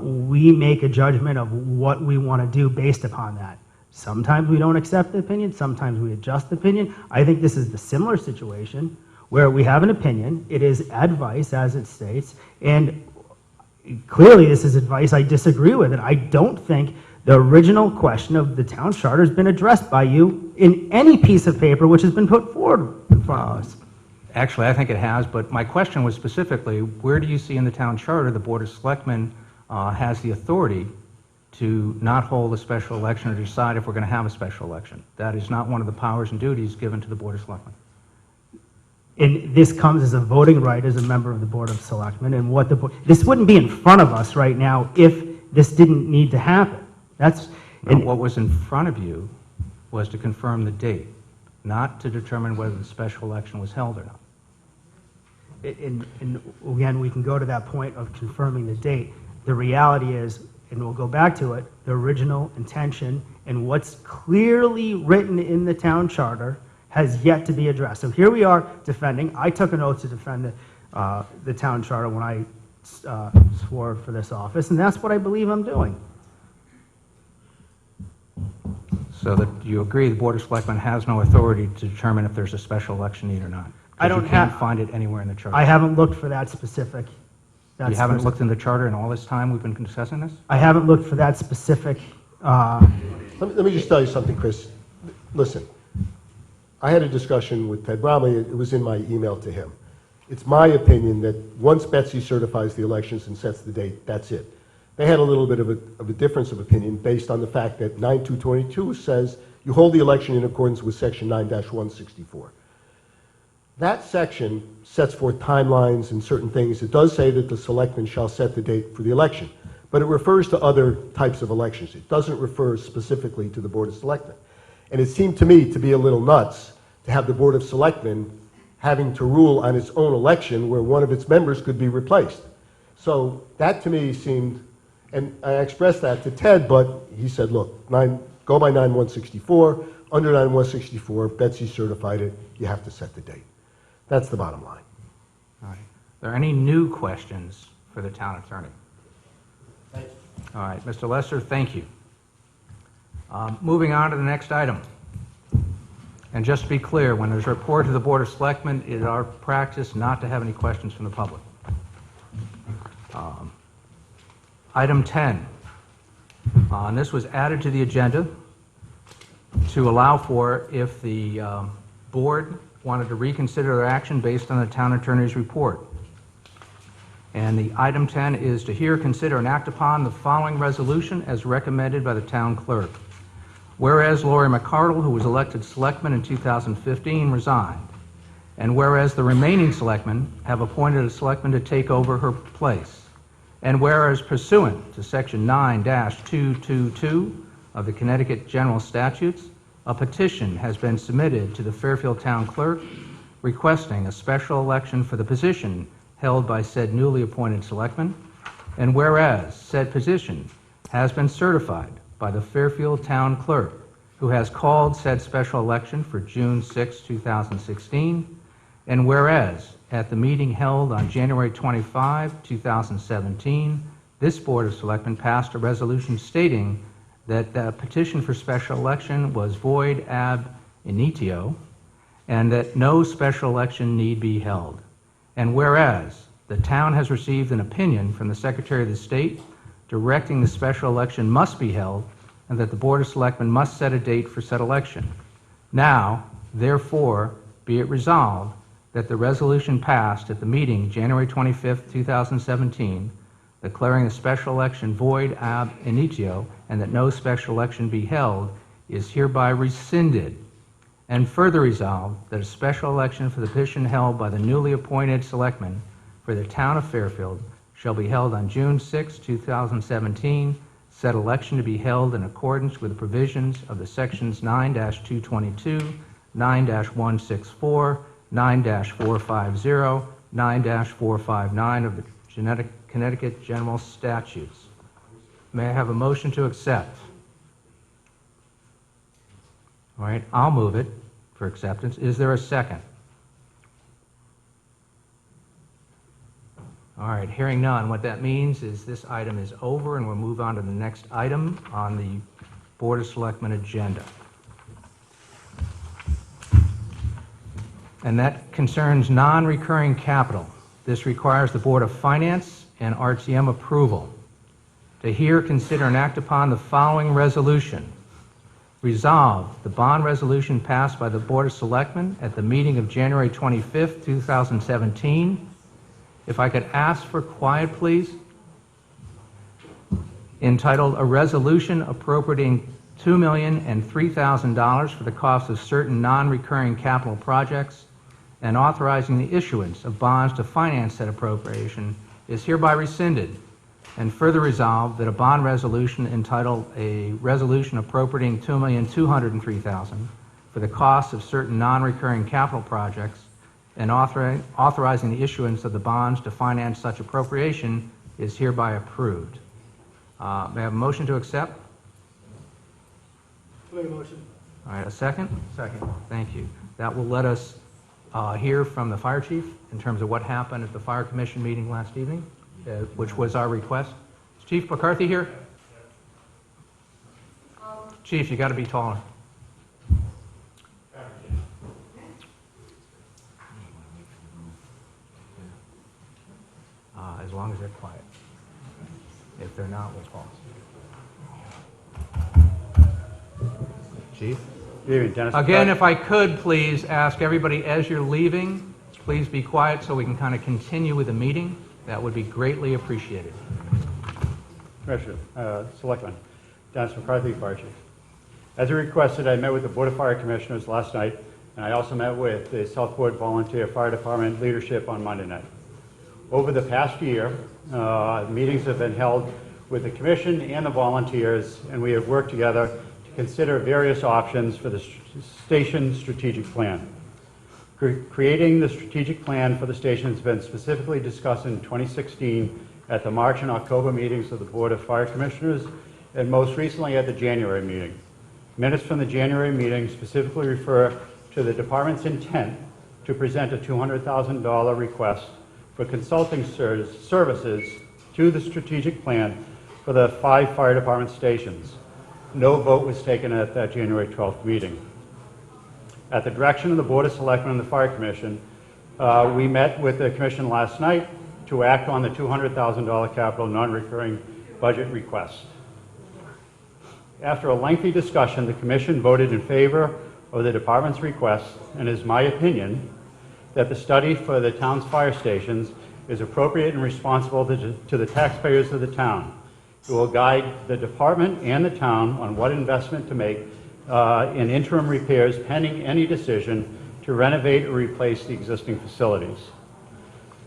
we make a judgment of what we want to do based upon that. Sometimes we don't accept the opinion, sometimes we adjust the opinion. I think this is the similar situation where we have an opinion, it is advice as it states, and clearly this is advice I disagree with, and I don't think the original question of the town charter has been addressed by you in any piece of paper which has been put forward in front of us. Actually, I think it has, but my question was specifically, where do you see in the town charter the Board of Selectmen has the authority to not hold a special election or decide if we're going to have a special election? That is not one of the powers and duties given to the Board of Selectmen. And this comes as a voting right as a member of the Board of Selectmen, and this wouldn't be in front of us right now if this didn't need to happen. What was in front of you was to confirm the date, not to determine whether the special election was held or not. And again, we can go to that point of confirming the date. The reality is, and we'll go back to it, the original intention and what's clearly written in the town charter has yet to be addressed. So here we are defending. I took an oath to defend the town charter when I swore for this office, and that's what I believe I'm doing. So that you agree the Board of Selectmen has no authority to determine if there's a special election need or not? I don't You can't find it anywhere in the charter. I haven't looked for that specific. You haven't looked in the charter in all this time we've been discussing this? I haven't looked for that specific. Let me just tell you something, Chris. Listen, I had a discussion with Ted Bromley. It was in my email to him. It's my opinion that once Betsy certifies the elections and sets the date, that's it. They had a little bit of a difference of opinion based on the fact that 9222 says you hold the election in accordance with Section 9-164. That section sets forth timelines and certain things. It does say that the selectmen shall set the date for the election, but it refers to other types of elections. It doesn't refer specifically to the Board of Selectmen. And it seemed to me to be a little nuts to have the Board of Selectmen having to rule on its own election where one of its members could be replaced. So that to me seemed, and I expressed that to Ted, but he said, look, go by 9-164. Under 9-164, Betsy certified it. You have to set the date. That's the bottom line. All right. Are there any new questions for the town attorney? Thank you. All right, Mr. Lester, thank you. Moving on to the next item. And just to be clear, when there's a report to the Board of Selectmen, it is our practice not to have any questions from the public. Item 10. And this was added to the agenda to allow for if the board wanted to reconsider their action based on the town attorney's report. And the item 10 is to hear, consider, and act upon the following resolution as recommended by the town clerk. Whereas Lori McCardle, who was elected selectman in 2015, resigned, and whereas the remaining selectmen have appointed a selectman to take over her place, and whereas pursuant to Section 9-222 of the Connecticut General Statutes, a petition has been submitted to the Fairfield Town Clerk requesting a special election for the position held by said newly appointed selectman, and whereas said position has been certified by the Fairfield Town Clerk, who has called said special election for June 6, 2016, and whereas at the meeting held on January 25, 2017, this Board of Selectmen passed a resolution stating that the petition for special election was void ab initio, and that no special election need be held. And whereas the town has received an opinion from the Secretary of the State directing the special election must be held, and that the Board of Selectmen must set a date for said election. Now, therefore, be it resolved that the resolution passed at the meeting January 25, 2017, declaring the special election void ab initio and that no special election be held, is hereby rescinded. And further resolved that a special election for the position held by the newly appointed selectman for the town of Fairfield shall be held on June 6, 2017. Said election to be held in accordance with the provisions of the sections 9-222, 9-164, 9-450, 9-459 of the Connecticut General Statutes. May I have a motion to accept? All right, I'll move it for acceptance. Is there a second? All right, hearing none, what that means is this item is over, and we'll move on to the next item on the Board of Selectmen agenda. And that concerns non-recurring capital. This requires the Board of Finance and RTM approval to hear, consider, and act upon the following resolution. Resolve, the bond resolution passed by the Board of Selectmen at the meeting of January 25th, 2017. If I could ask for quiet, please. Entitled, "A Resolution Appropriating $2,003,000 for the cost of certain non-recurring capital projects and authorizing the issuance of bonds to finance said appropriation," is hereby rescinded. And further resolved that a bond resolution entitled, "A Resolution Appropriating $2,203,000 for the cost of certain non-recurring capital projects and authorizing the issuance of the bonds to finance such appropriation," is hereby approved. May I have a motion to accept? Make a motion. All right, a second? Second. Thank you. That will let us hear from the fire chief in terms of what happened at the fire commission meeting last evening, which was our request. Is Chief McCarthy here? Chief, you got to be taller. As long as they're quiet. If they're not, we'll pause. Chief? Good evening, Dennis. Again, if I could, please ask everybody as you're leaving, please be quiet so we can kind of continue with the meeting. That would be greatly appreciated. Commissioner, Selectman, Dennis McCarthy, Fire Chief. As I requested, I met with the Board of Fire Commissioners last night, and I also met with the Southport Volunteer Fire Department leadership on Monday night. Over the past year, meetings have been held with the Commission and the volunteers, and we have worked together to consider various options for the station strategic plan. Creating the strategic plan for the station has been specifically discussed in 2016 at the March and October meetings of the Board of Fire Commissioners, and most recently at the January meeting. Minutes from the January meeting specifically refer to the department's intent to present a $200,000 request for consulting services to the strategic plan for the 5 fire department stations. No vote was taken at that January 12th meeting. At the direction of the Board of Selectmen and the Fire Commission, we met with the Commission last night to act on the $200,000 capital non-recurring budget request. After a lengthy discussion, the Commission voted in favor of the department's request, and it is my opinion that the study for the town's fire stations is appropriate and responsible to the taxpayers of the town. It will guide the department and the town on what investment to make in interim repairs pending any decision to renovate or replace the existing facilities.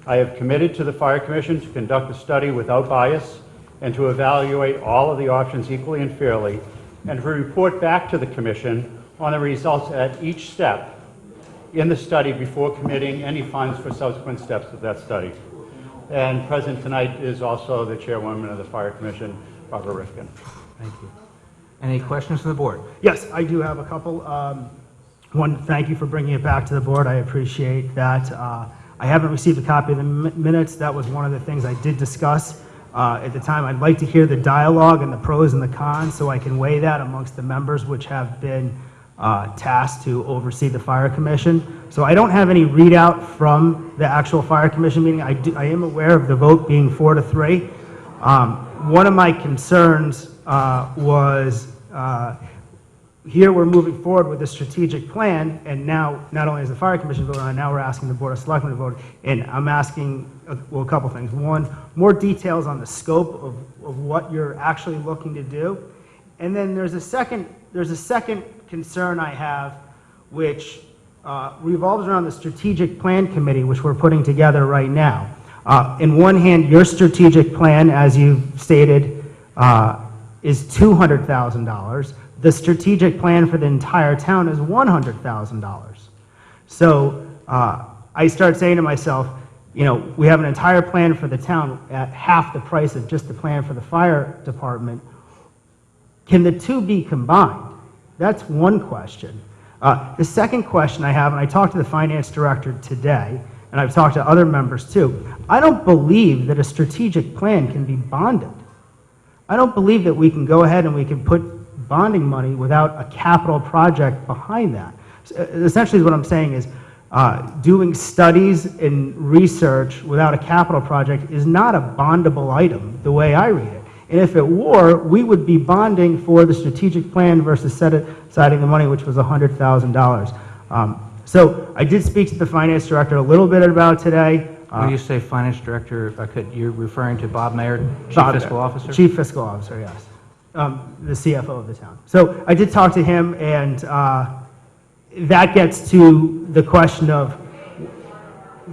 I have committed to the Fire Commission to conduct a study without bias and to evaluate all of the options equally and fairly, and to report back to the Commission on the results at each step in the study before committing any funds for subsequent steps of that study. And present tonight is also the Chairwoman of the Fire Commission, Barbara Rifkin. Thank you. Any questions from the board? Yes, I do have a couple. One, thank you for bringing it back to the board. I appreciate that. I haven't received a copy of the minutes. That was one of the things I did discuss at the time. I'd like to hear the dialogue and the pros and the cons so I can weigh that amongst the members which have been tasked to oversee the Fire Commission. So I don't have any readout from the actual Fire Commission meeting. I am aware of the vote being 4-3. One of my concerns was here we're moving forward with the strategic plan, and now not only is the Fire Commission voting on it, now we're asking the Board of Selectmen to vote. And I'm asking, well, a couple things. One, more details on the scope of what you're actually looking to do. And then there's a second concern I have, which revolves around the strategic plan committee, which we're putting together right now. In one hand, your strategic plan, as you stated, is $200,000. The strategic plan for the entire town is $100,000. So I start saying to myself, you know, we have an entire plan for the town at half the price of just the plan for the fire department. Can the two be combined? That's one question. The second question I have, and I talked to the finance director today, and I've talked to other members too, I don't believe that a strategic plan can be bonded. I don't believe that we can go ahead and we can put bonding money without a capital project behind that. So, essentially what I'm saying is doing studies and research without a capital project is not a bondable item the way I read it. And if it were, we would be bonding for the strategic plan versus setting the money, which was $100,000. So I did speak to the finance director a little bit about it today. When you say finance director, you're referring to Bob Mayer, Chief Fiscal Officer? Chief Fiscal Officer, yes. The CFO of the town. So I did talk to him, and that gets to the question of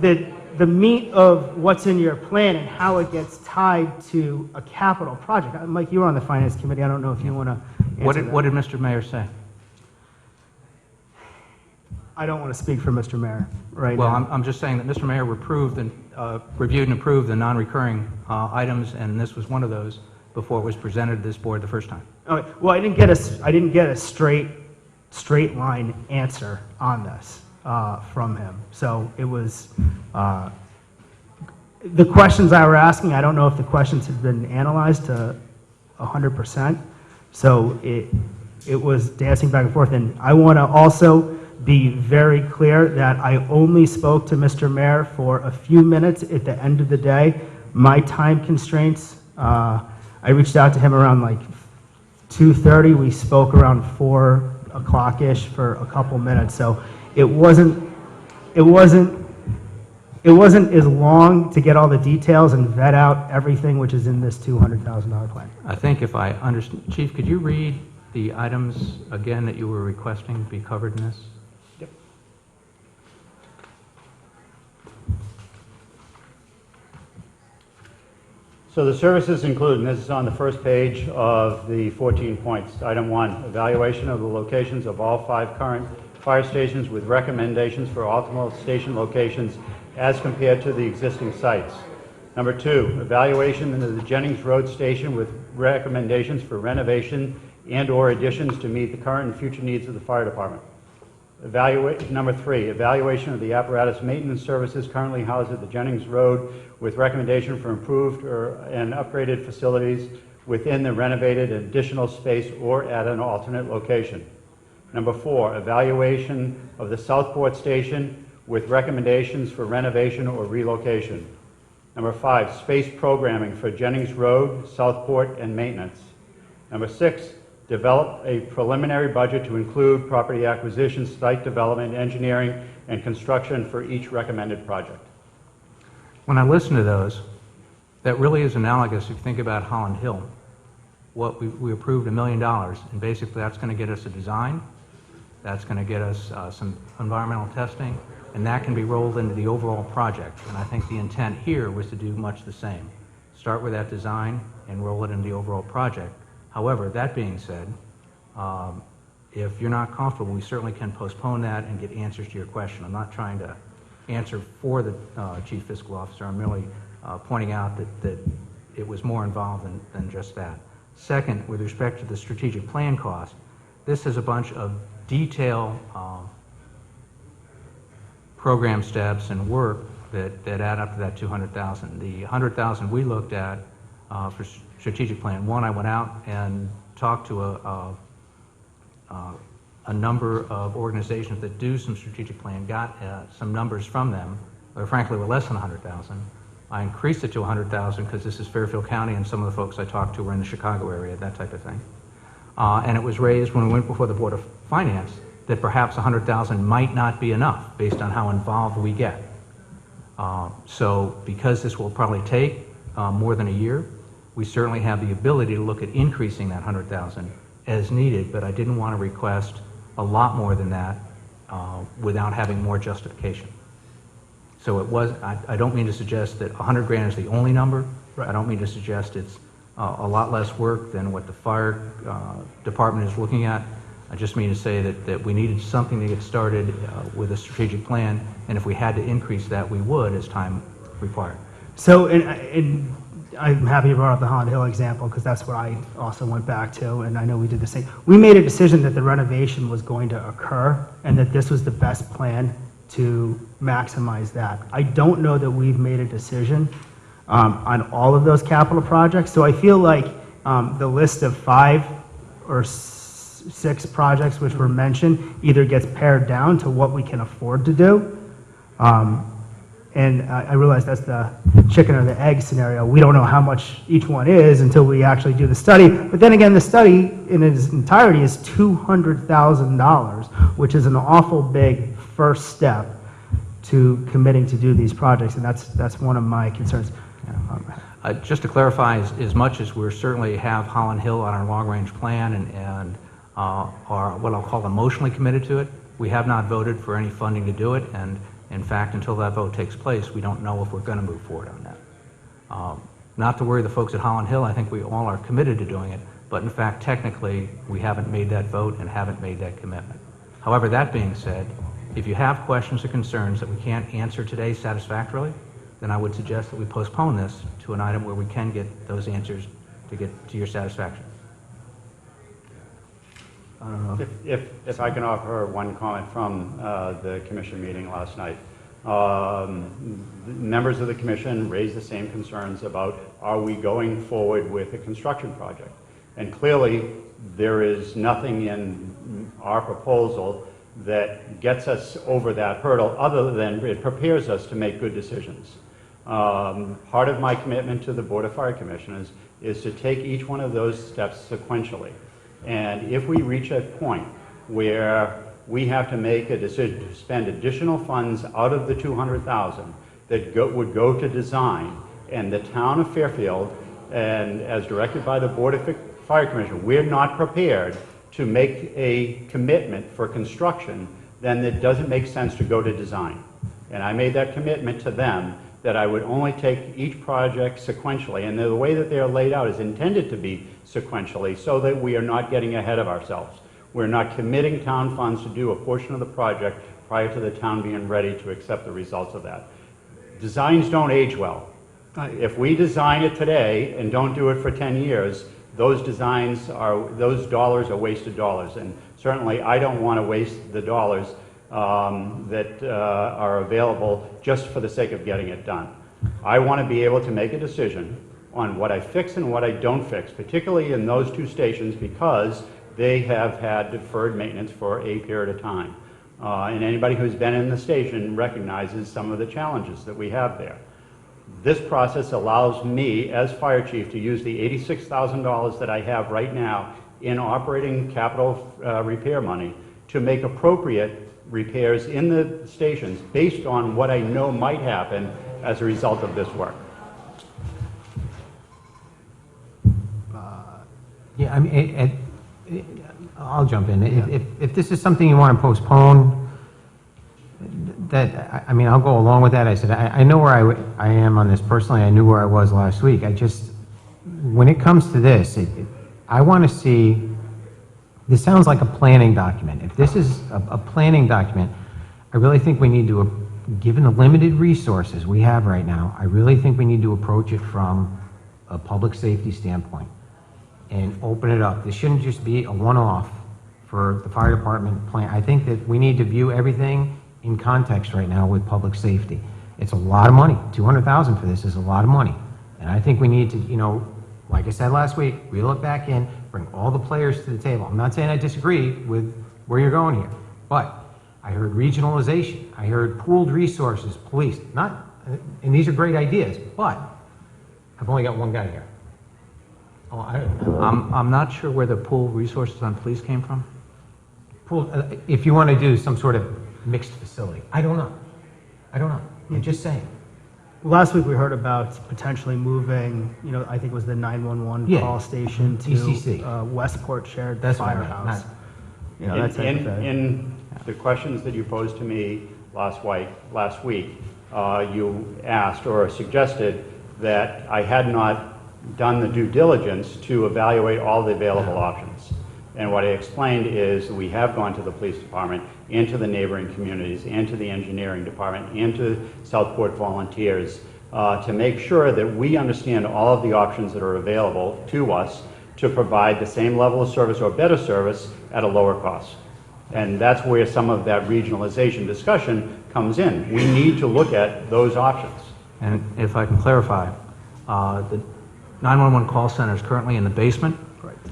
the meat of what's in your plan and how it gets tied to a capital project. Mike, you were on the finance committee. I don't know if you want to answer that. What did Mr. Mayer say? I don't want to speak for Mr. Mayer right Well, now. I'm just saying that Mr. Mayer reviewed and approved the non-recurring items, and this was one of those before it was presented to this board the first time. Okay. Well, I didn't get a straight line answer on this from him. So it was the questions I were asking. I don't know if the questions had been analyzed to 100%. So it was dancing back and forth. And I want to also be very clear that I only spoke to Mr. Mayer for a few minutes at the end of the day. My time constraints, I reached out to him around like 2:30. We spoke around 4 o'clock-ish for a couple minutes. So it wasn't as long to get all the details and vet out everything which is in this $200,000 plan. I think if I understand, Chief, could you read the items again that you were requesting be covered in this? Yep. So the services include, and this is on the first page of the 14 points. Item 1, evaluation of the locations of all 5 current fire stations with recommendations for optimal station locations as compared to the existing sites. Number 2, evaluation of the Jennings Road Station with recommendations for renovation and/or additions to meet the current and future needs of the fire department. Number 3, evaluation of the apparatus maintenance services currently housed at the Jennings Road with recommendation for improved and upgraded facilities within the renovated additional space or at an alternate location. Number 4, evaluation of the Southport Station with recommendations for renovation or relocation. Number 5, space programming for Jennings Road, Southport, and maintenance. Number 6, develop a preliminary budget to include property acquisition, site development, engineering, and construction for each recommended project. When I listen to those, that really is analogous if you think about Holland Hill. What we approved $1 million, and basically that's going to get us a design, that's going to get us some environmental testing, and that can be rolled into the overall project. And I think the intent here was to do much the same. Start with that design and roll it into the overall project. However, that being said, if you're not comfortable, we certainly can postpone that and get answers to your question. I'm not trying to answer for the Chief Fiscal Officer. I'm merely pointing out that it was more involved than just that. Second, with respect to the strategic plan cost, this is a bunch of detailed program steps and work that add up to that $200,000. The $100,000 we looked at for strategic plan. One, I went out and talked to a number of organizations that do some strategic plan, got some numbers from them, or frankly were less than $100,000. I increased it to $100,000 because this is Fairfield County and some of the folks I talked to were in the Chicago area, that type of thing. And it was raised when we went before the Board of Finance that perhaps $100,000 might not be enough based on how involved we get. So because this will probably take more than a year, we certainly have the ability to look at increasing that $100,000 as needed, but I didn't want to request a lot more than that without having more justification. So it was, I don't mean to suggest that 100 grand is the only number. Right. I don't mean to suggest it's a lot less work than what the fire department is looking at. I just mean to say that we needed something to get started with a strategic plan, and if we had to increase that, we would as time required. So, and I'm happy you brought up the Holland Hill example, because that's what I also went back to, and I know we did the same. We made a decision that the renovation was going to occur, and that this was the best plan to maximize that. I don't know that we've made a decision on all of those capital projects, so I feel like the list of 5 or 6 projects which were mentioned either gets pared down to what we can afford to do. And I realize that's the chicken or the egg scenario. We don't know how much each one is until we actually do the study. But then again, the study in its entirety is $200,000, which is an awful big first step to committing to do these projects, and that's one of my concerns. Just to clarify, as much as we certainly have Holland Hill on our long-range plan and are what I'll call emotionally committed to it, we have not voted for any funding to do it, and in fact, until that vote takes place, we don't know if we're going to move forward on that. Not to worry the folks at Holland Hill, I think we all are committed to doing it, but in fact, technically, we haven't made that vote and haven't made that commitment. However, that being said, if you have questions or concerns that we can't answer today satisfactorily, then I would suggest that we postpone this to an item where we can get those answers to get to your satisfaction. I don't know. If I can offer one comment from the commission meeting last night. Members of the commission raised the same concerns about, are we going forward with a construction project? And clearly, there is nothing in our proposal that gets us over that hurdle, other than it prepares us to make good decisions. Part of my commitment to the Board of Fire Commissioners is to take each one of those steps sequentially. And if we reach a point where we have to make a decision to spend additional funds out of the $200,000 that would go to design, and the town of Fairfield, and as directed by the Board of Fire Commissioners, we're not prepared to make a commitment for construction, then it doesn't make sense to go to design. And I made that commitment to them, that I would only take each project sequentially, and the way that they are laid out is intended to be sequentially, so that we are not getting ahead of ourselves. We're not committing town funds to do a portion of the project prior to the town being ready to accept the results of that. Designs don't age well. If we design it today and don't do it for 10 years, those dollars are wasted dollars, and certainly I don't want to waste the dollars that are available just for the sake of getting it done. I want to be able to make a decision on what I fix and what I don't fix, particularly in those 2 stations, because they have had deferred maintenance for a period of time. And anybody who's been in the station recognizes some of the challenges that we have there. This process allows me, as fire chief, to use the $86,000 that I have right now in operating capital repair money to make appropriate repairs in the stations based on what I know might happen as a result of this work. Yeah, I mean, I'll jump in. If this is something you want to postpone, I mean, I'll go along with that. I said, I know where I am on this personally. I knew where I was last week. When it comes to this, I want to see, this sounds like a planning document. If this is a planning document, I really think we need to, given the limited resources we have right now, I really think we need to approach it from a public safety standpoint and open it up. This shouldn't just be a one-off for the fire department plan. I think that we need to view everything in context right now with public safety. It's a lot of money. $200,000 for this is a lot of money. And I think we need to, like I said last week, reel it back in, bring all the players to the table. I'm not saying I disagree with where you're going here, but I heard regionalization. I heard pooled resources, police. And these are great ideas, but I've only got one guy here. I'm not sure where the pool resources on police came from. If you want to do some sort of mixed facility, I don't know. I'm just saying. Last week we heard about potentially moving, I think it was the 911 call station to ECC. Westport Shared That's Firehouse. In the questions that you posed to me last week, you asked or suggested that I had not done the due diligence to evaluate all the available options. And what I explained is we have gone to the police department and to the neighboring communities and to the engineering department and to Southport volunteers to make sure that we understand all of the options that are available to us to provide the same level of service or better service at a lower cost. And that's where some of that regionalization discussion comes in. We need to look at those options. And if I can clarify, the 911 call center is currently in the basement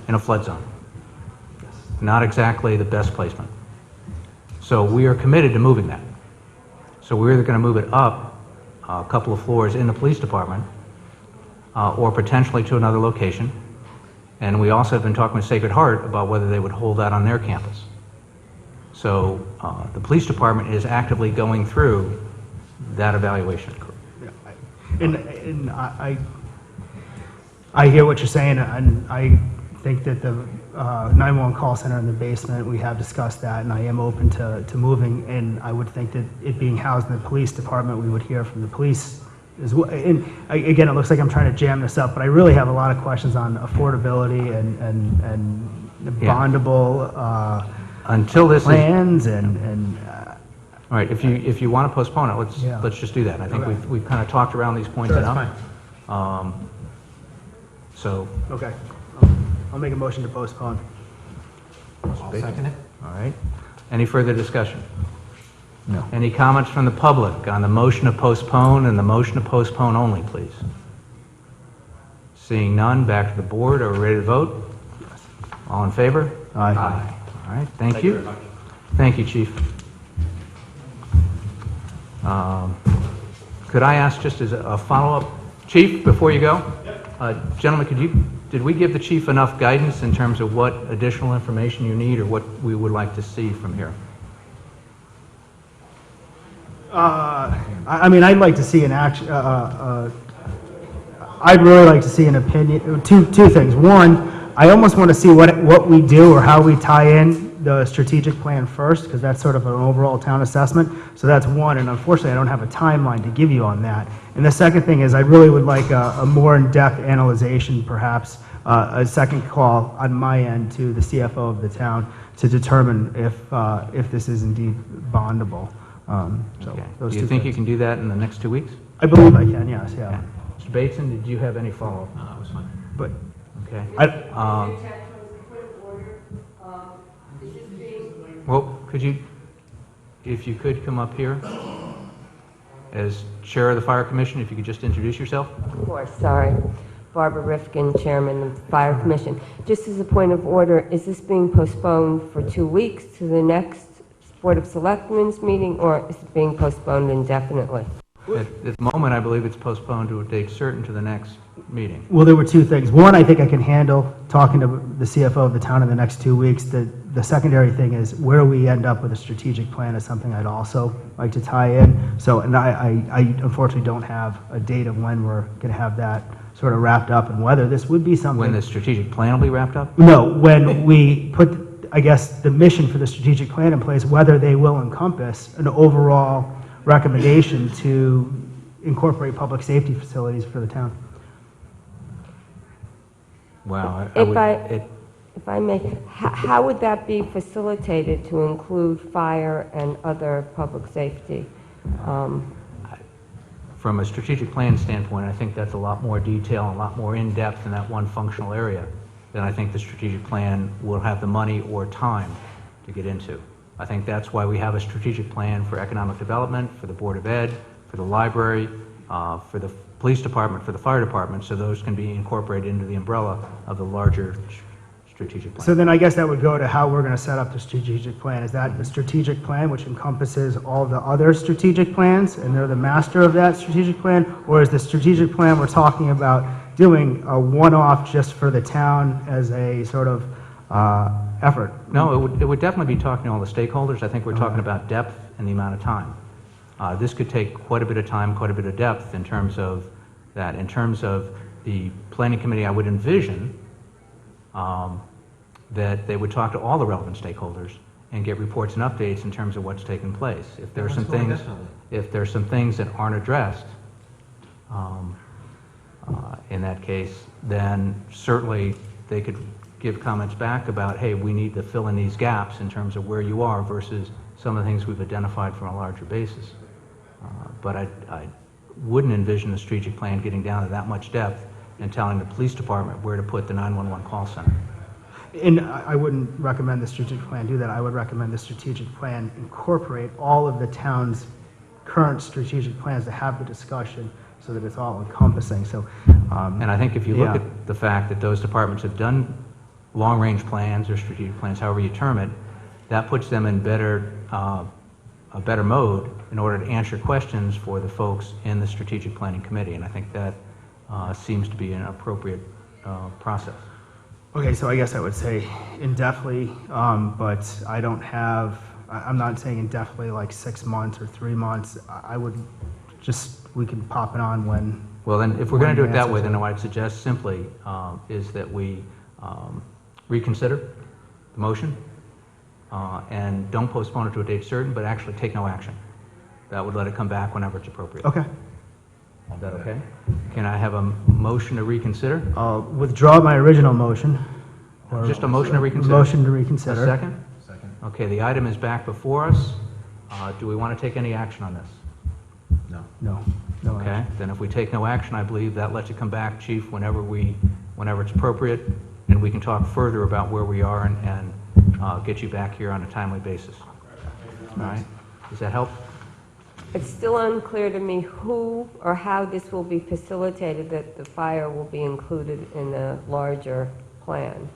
in a flood zone. Not exactly the best placement. So we are committed to moving that. So we're either going to move it up a couple of floors in the police department or potentially to another location. And we also have been talking with Sacred Heart about whether they would hold that on their campus. So the police department is actively going through that evaluation. And I hear what you're saying, and I think that the 911 call center in the basement, we have discussed that, and I am open to moving, and I would think that it being housed in the police department, we would hear from the police as well. And again, it looks like I'm trying to jam this up, but I really have a lot of questions on affordability and bondable Until this is, plans and all right, if you want to postpone it, let's just do that. I think Okay. we've kind of talked around these points Sure, enough. that's So, okay. I'll make a motion to postpone. I'll second it. all right. Any further discussion? No. Any comments from the public on the motion to postpone and the motion to postpone only, please? Seeing none, back to the board. Are we ready to vote? All in favor? Aye. All right, thank you. very much. Thank you, Chief. Could I ask just as a follow-up, Chief, before you go? Gentlemen, did we give the chief enough guidance in terms of what additional information you need or what we would like to see from here? I mean, I'd like to see an action, I'd really like to see an opinion, two things. One, I almost want to see what we do or how we tie in the strategic plan first, because that's sort of an overall town assessment. So that's one, and unfortunately, I don't have a timeline to give you on that. And the second thing is, I really would like a more in-depth analyzation, perhaps, a second call on my end to the CFO of the town to determine if this is indeed bondable. Okay. Those Do you two think you things. can do that in the next 2 weeks? I believe I can, yes, yeah. Mr. Bateson, did you have any follow-up? No, that was fine. But Okay. I, Well, could you, if you could come up here as Chair of the Fire Commission, if you could just introduce yourself? Of course, sorry. Barbara Rifkin, Chairman of the Fire Commission. Just as a point of order, is this being postponed for 2 weeks to the next Board of Selectmen's meeting, or is it being postponed indefinitely? At the moment, I believe it's postponed to a date certain to the next meeting. well, there were two things. One, I think I can handle talking to the CFO of the town in the next 2 weeks. The secondary thing is where we end up with a strategic plan is something I'd also like to tie in. So, and I unfortunately don't have a date of when we're going to have that sort of wrapped up and whether this would be something. When the strategic plan will be wrapped up? No, when we put, I guess, the mission for the strategic plan in place, whether they will encompass an overall recommendation to incorporate public safety facilities for the town. Wow. If I may, how would that be facilitated to include fire and other public safety? From a strategic plan standpoint, I think that's a lot more detail, and a lot more in-depth in that one functional area than I think the strategic plan will have the money or time to get into. I think that's why we have a strategic plan for economic development, for the Board of Ed, for the library, for the police department, for the fire department, so those can be incorporated into the umbrella of the larger strategic plan. So then I guess that would go to how we're going to set up the strategic plan. Is that the strategic plan, which encompasses all the other strategic plans, and they're the master of that strategic plan? Or is the strategic plan we're talking about doing a one-off just for the town as a sort of effort? No, it would definitely be talking to all the stakeholders. I think we're talking about depth and the amount of time. This could take quite a bit of time, quite a bit of depth in terms of that. In terms of the planning committee, I would envision that they would talk to all the relevant stakeholders and get reports and updates in terms of what's taken place. If there are some That's fine, things, definitely. if there are some things that aren't addressed, in that case, then certainly they could give comments back about, hey, we need to fill in these gaps in terms of where you are versus some of the things we've identified from a larger basis. But I wouldn't envision the strategic plan getting down to that much depth and telling the police department where to put the 911 call center. And I wouldn't recommend the strategic plan do that. I would recommend the strategic plan incorporate all of the town's current strategic plans to have the discussion so that it's all encompassing. So, And I think if you look Yeah. at the fact that those departments have done long-range plans or strategic plans, however you term it, that puts them in a better mode in order to answer questions for the folks in the strategic planning committee. And I think that seems to be an appropriate process. okay, so I guess I would say indefinitely, but I don't have, I'm not saying indefinitely like 6 months or 3 months. I would just, we can pop it on when. Well, then, if we're going to do it that way, When the then what I'd suggest simply is that we reconsider the motion and don't postpone it to a date certain, but actually take no action. That would let it come back whenever it's appropriate. Okay. Is that okay? Can I have a motion to reconsider? I'll withdraw my original motion. or- Just a motion to reconsider? Motion to A reconsider. second? Second. Okay, the item is back before us. Do we want to take any action on this? No. No, no Okay, action. then if we take no action, I believe that lets it come back, Chief, whenever it's appropriate, and we can talk further about where we are and get you back here on a timely basis. All right? Does that help? It's still unclear to me who or how this will be facilitated, that the fire will be included in the larger plan.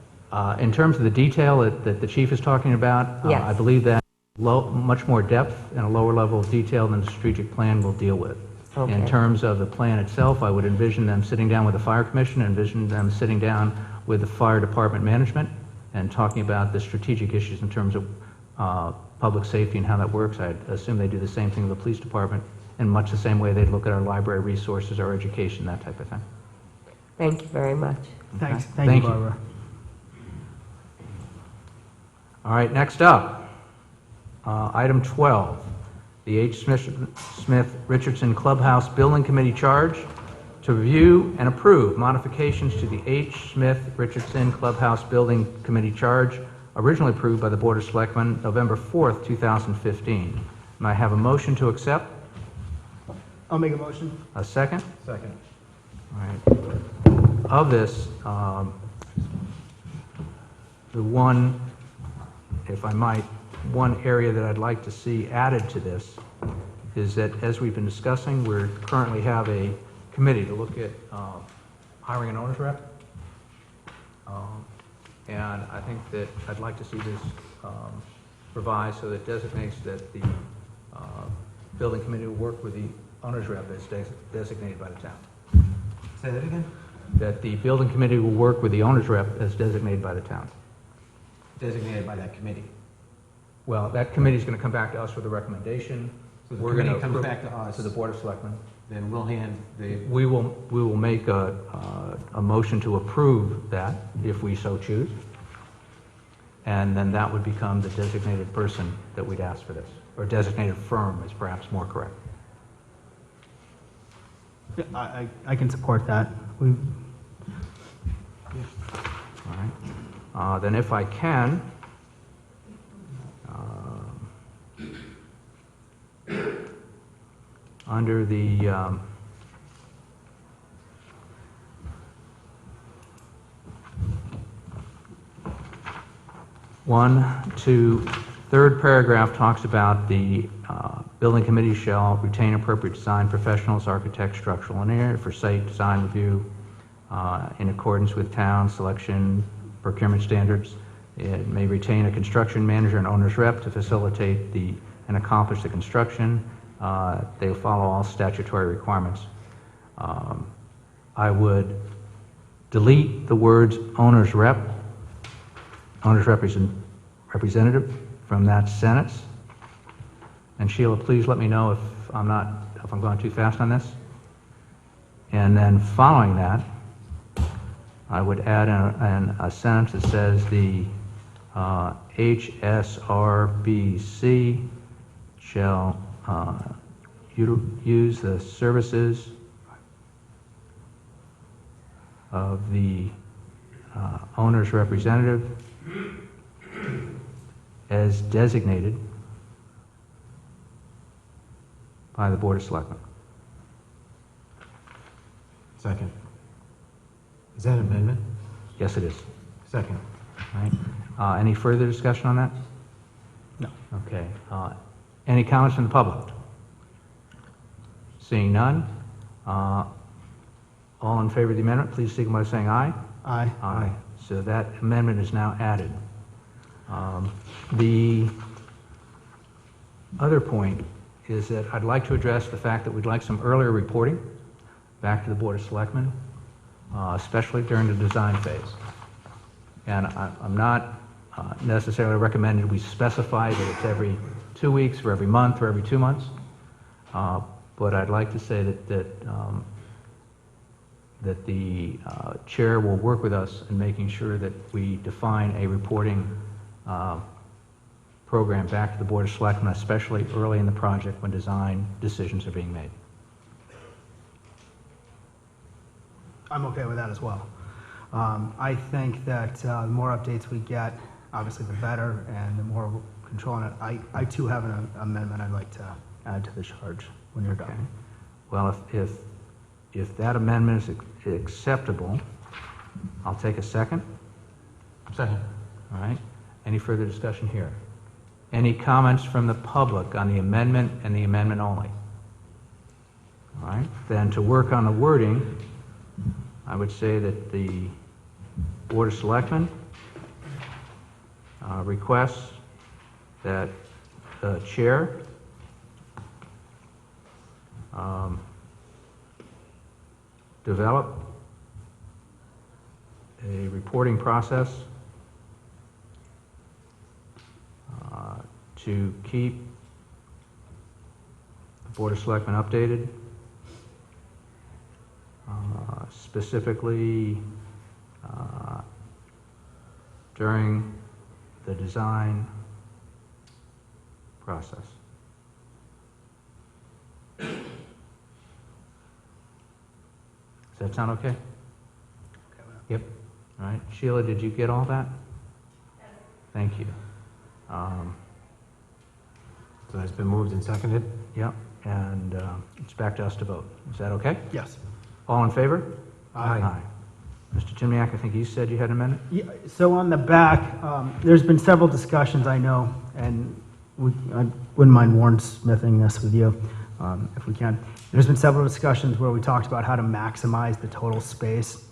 In terms of the detail that the chief is talking about, Yes. I believe that much more depth and a lower level of detail than the strategic plan will deal with. Okay. In terms of the plan itself, I would envision them sitting down with the fire commission, envision them sitting down with the fire department management and talking about the strategic issues in terms of public safety and how that works. I assume they do the same thing with the police department in much the same way they'd look at our library resources, our education, that type of thing. Thank you very much. Thanks, Okay. thank Thank you, you. Barbara. All right, next up, item 12, the H. Smith Richardson Clubhouse Building Committee charge to review and approve modifications to the H. Smith Richardson Clubhouse Building Committee charge originally approved by the Board of Selectmen November 4th, 2015. May I have a motion to accept? I'll make a motion. A second? Second. All right. Of this, the one, if I might, one area that I'd like to see added to this is that, as we've been discussing, we currently have a committee to look at hiring an owner's rep. And I think that I'd like to see this revised so that it designates that the building committee will work with the owner's rep as designated by the town. Say that again? That the building committee will work with the owner's rep as designated by the town. Designated by that committee. Well, that committee's going to come back to us with a recommendation. So the We're gonna committee comes approve- back to us. To the Board of Selectmen. Then we'll hand the, We will make a motion to approve that, if we so choose. And then that would become the designated person that we'd ask for this, or designated firm is perhaps more correct. Yeah, I can support that. We, All right. Then if I can, under the third paragraph talks about the building committee shall retain appropriate design professionals, architects, structural engineer for site design review in accordance with town selection procurement standards. It may retain a construction manager and owner's rep to facilitate and accomplish the construction. They will follow all statutory requirements. I would delete the words owner's representative from that sentence. And Sheila, please let me know if I'm going too fast on this. And then following that, I would add a sentence that says the HSRBC shall use the services of the owner's representative as designated by the Board of Selectmen. Second. Is that an amendment? Yes, it is. Second. All right. Any further discussion on that? No. Okay. Any comments from the public? Seeing none, all in favor of the amendment, please signify by saying aye. Aye. Aye. So that amendment is now added. The other point is that I'd like to address the fact that we'd like some earlier reporting back to the Board of Selectmen, especially during the design phase. And I'm not necessarily recommending we specify that it's every 2 weeks or every month or every 2 months, but I'd like to say that the chair will work with us in making sure that we define a reporting program back to the Board of Selectmen, especially early in the project when design decisions are being made. I'm okay with that as well. I think that the more updates we get, obviously the better, and the more control on it. I too have an amendment I'd like to add to the charge when you're Okay. done. Well, if that amendment is acceptable, I'll take a second. Second. All right. Any further discussion here? Any comments from the public on the amendment and the amendment only? All right. Then to work on the wording, I would say that the Board of Selectmen requests that the chair develop a reporting process to keep the Board of Selectmen updated, specifically during the design process. Does that sound okay? Yep. All right. Sheila, did you get all that? Yes. Thank you. So that's been moved and seconded? Yep. And it's back to us to vote. Is that okay? Yes. All in favor? Aye. Mr. Timniak, I think you said you had a minute? Yeah, so on the back, there's been several discussions, I know, and I wouldn't mind wordsmithing this with you, if we can. There's been several discussions where we talked about how to maximize the total space.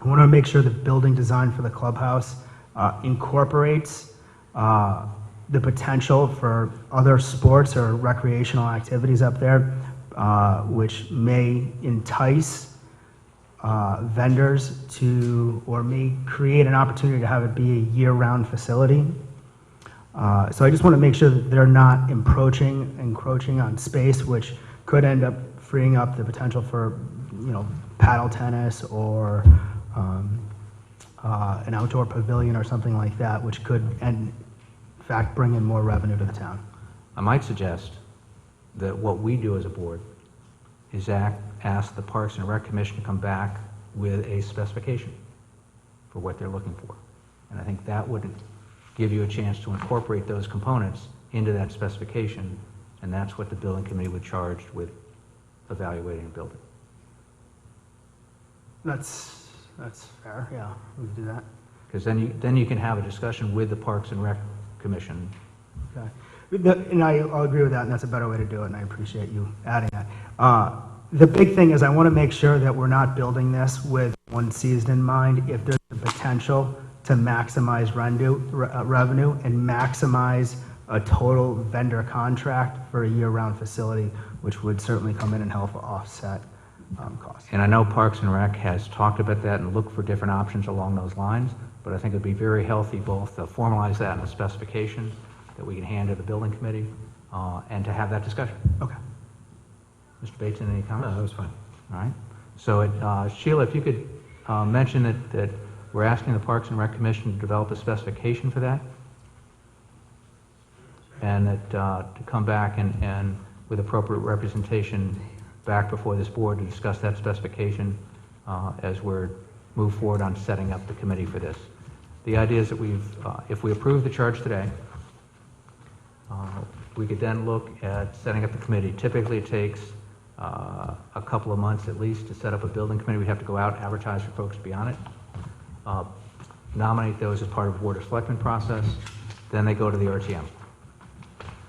I want to make sure the building design for the clubhouse incorporates the potential for other sports or recreational activities up there, which may entice vendors to, or may create an opportunity to have it be a year-round facility. So I just want to make sure that they're not encroaching on space, which could end up freeing up the potential for, paddle tennis or an outdoor pavilion or something like that, which could, in fact, bring in more revenue to the town. I might suggest that what we do as a board is ask the Parks and Rec Commission to come back with a specification for what they're looking for. And I think that would give you a chance to incorporate those components into that specification, and that's what the building committee would charge with evaluating a building. That's fair, yeah, we can do that. Because then you can have a discussion with the Parks and Rec Commission. Okay. And I'll agree with that, and that's a better way to do it, and I appreciate you adding that. The big thing is I want to make sure that we're not building this with one season in mind. If there's the potential to maximize revenue and maximize a total vendor contract for a year-round facility, which would certainly come in and help offset costs. And I know Parks and Rec has talked about that and looked for different options along those lines, but I think it'd be very healthy both to formalize that in a specification that we can hand to the building committee and to have that discussion. Okay. Mr. Bateson, any comments? No, that was fine. All right. So Sheila, if you could mention that we're asking the Parks and Rec Commission to develop a specification for that, and that, to come back and with appropriate representation back before this board to discuss that specification as we're move forward on setting up the committee for this. The idea is that if we approve the charge today, we could then look at setting up the committee. Typically, it takes a couple of months at least to set up a building committee. We have to go out, advertise for folks to be on it, nominate those as part of the Board of Selectmen process, then they go to the RTM.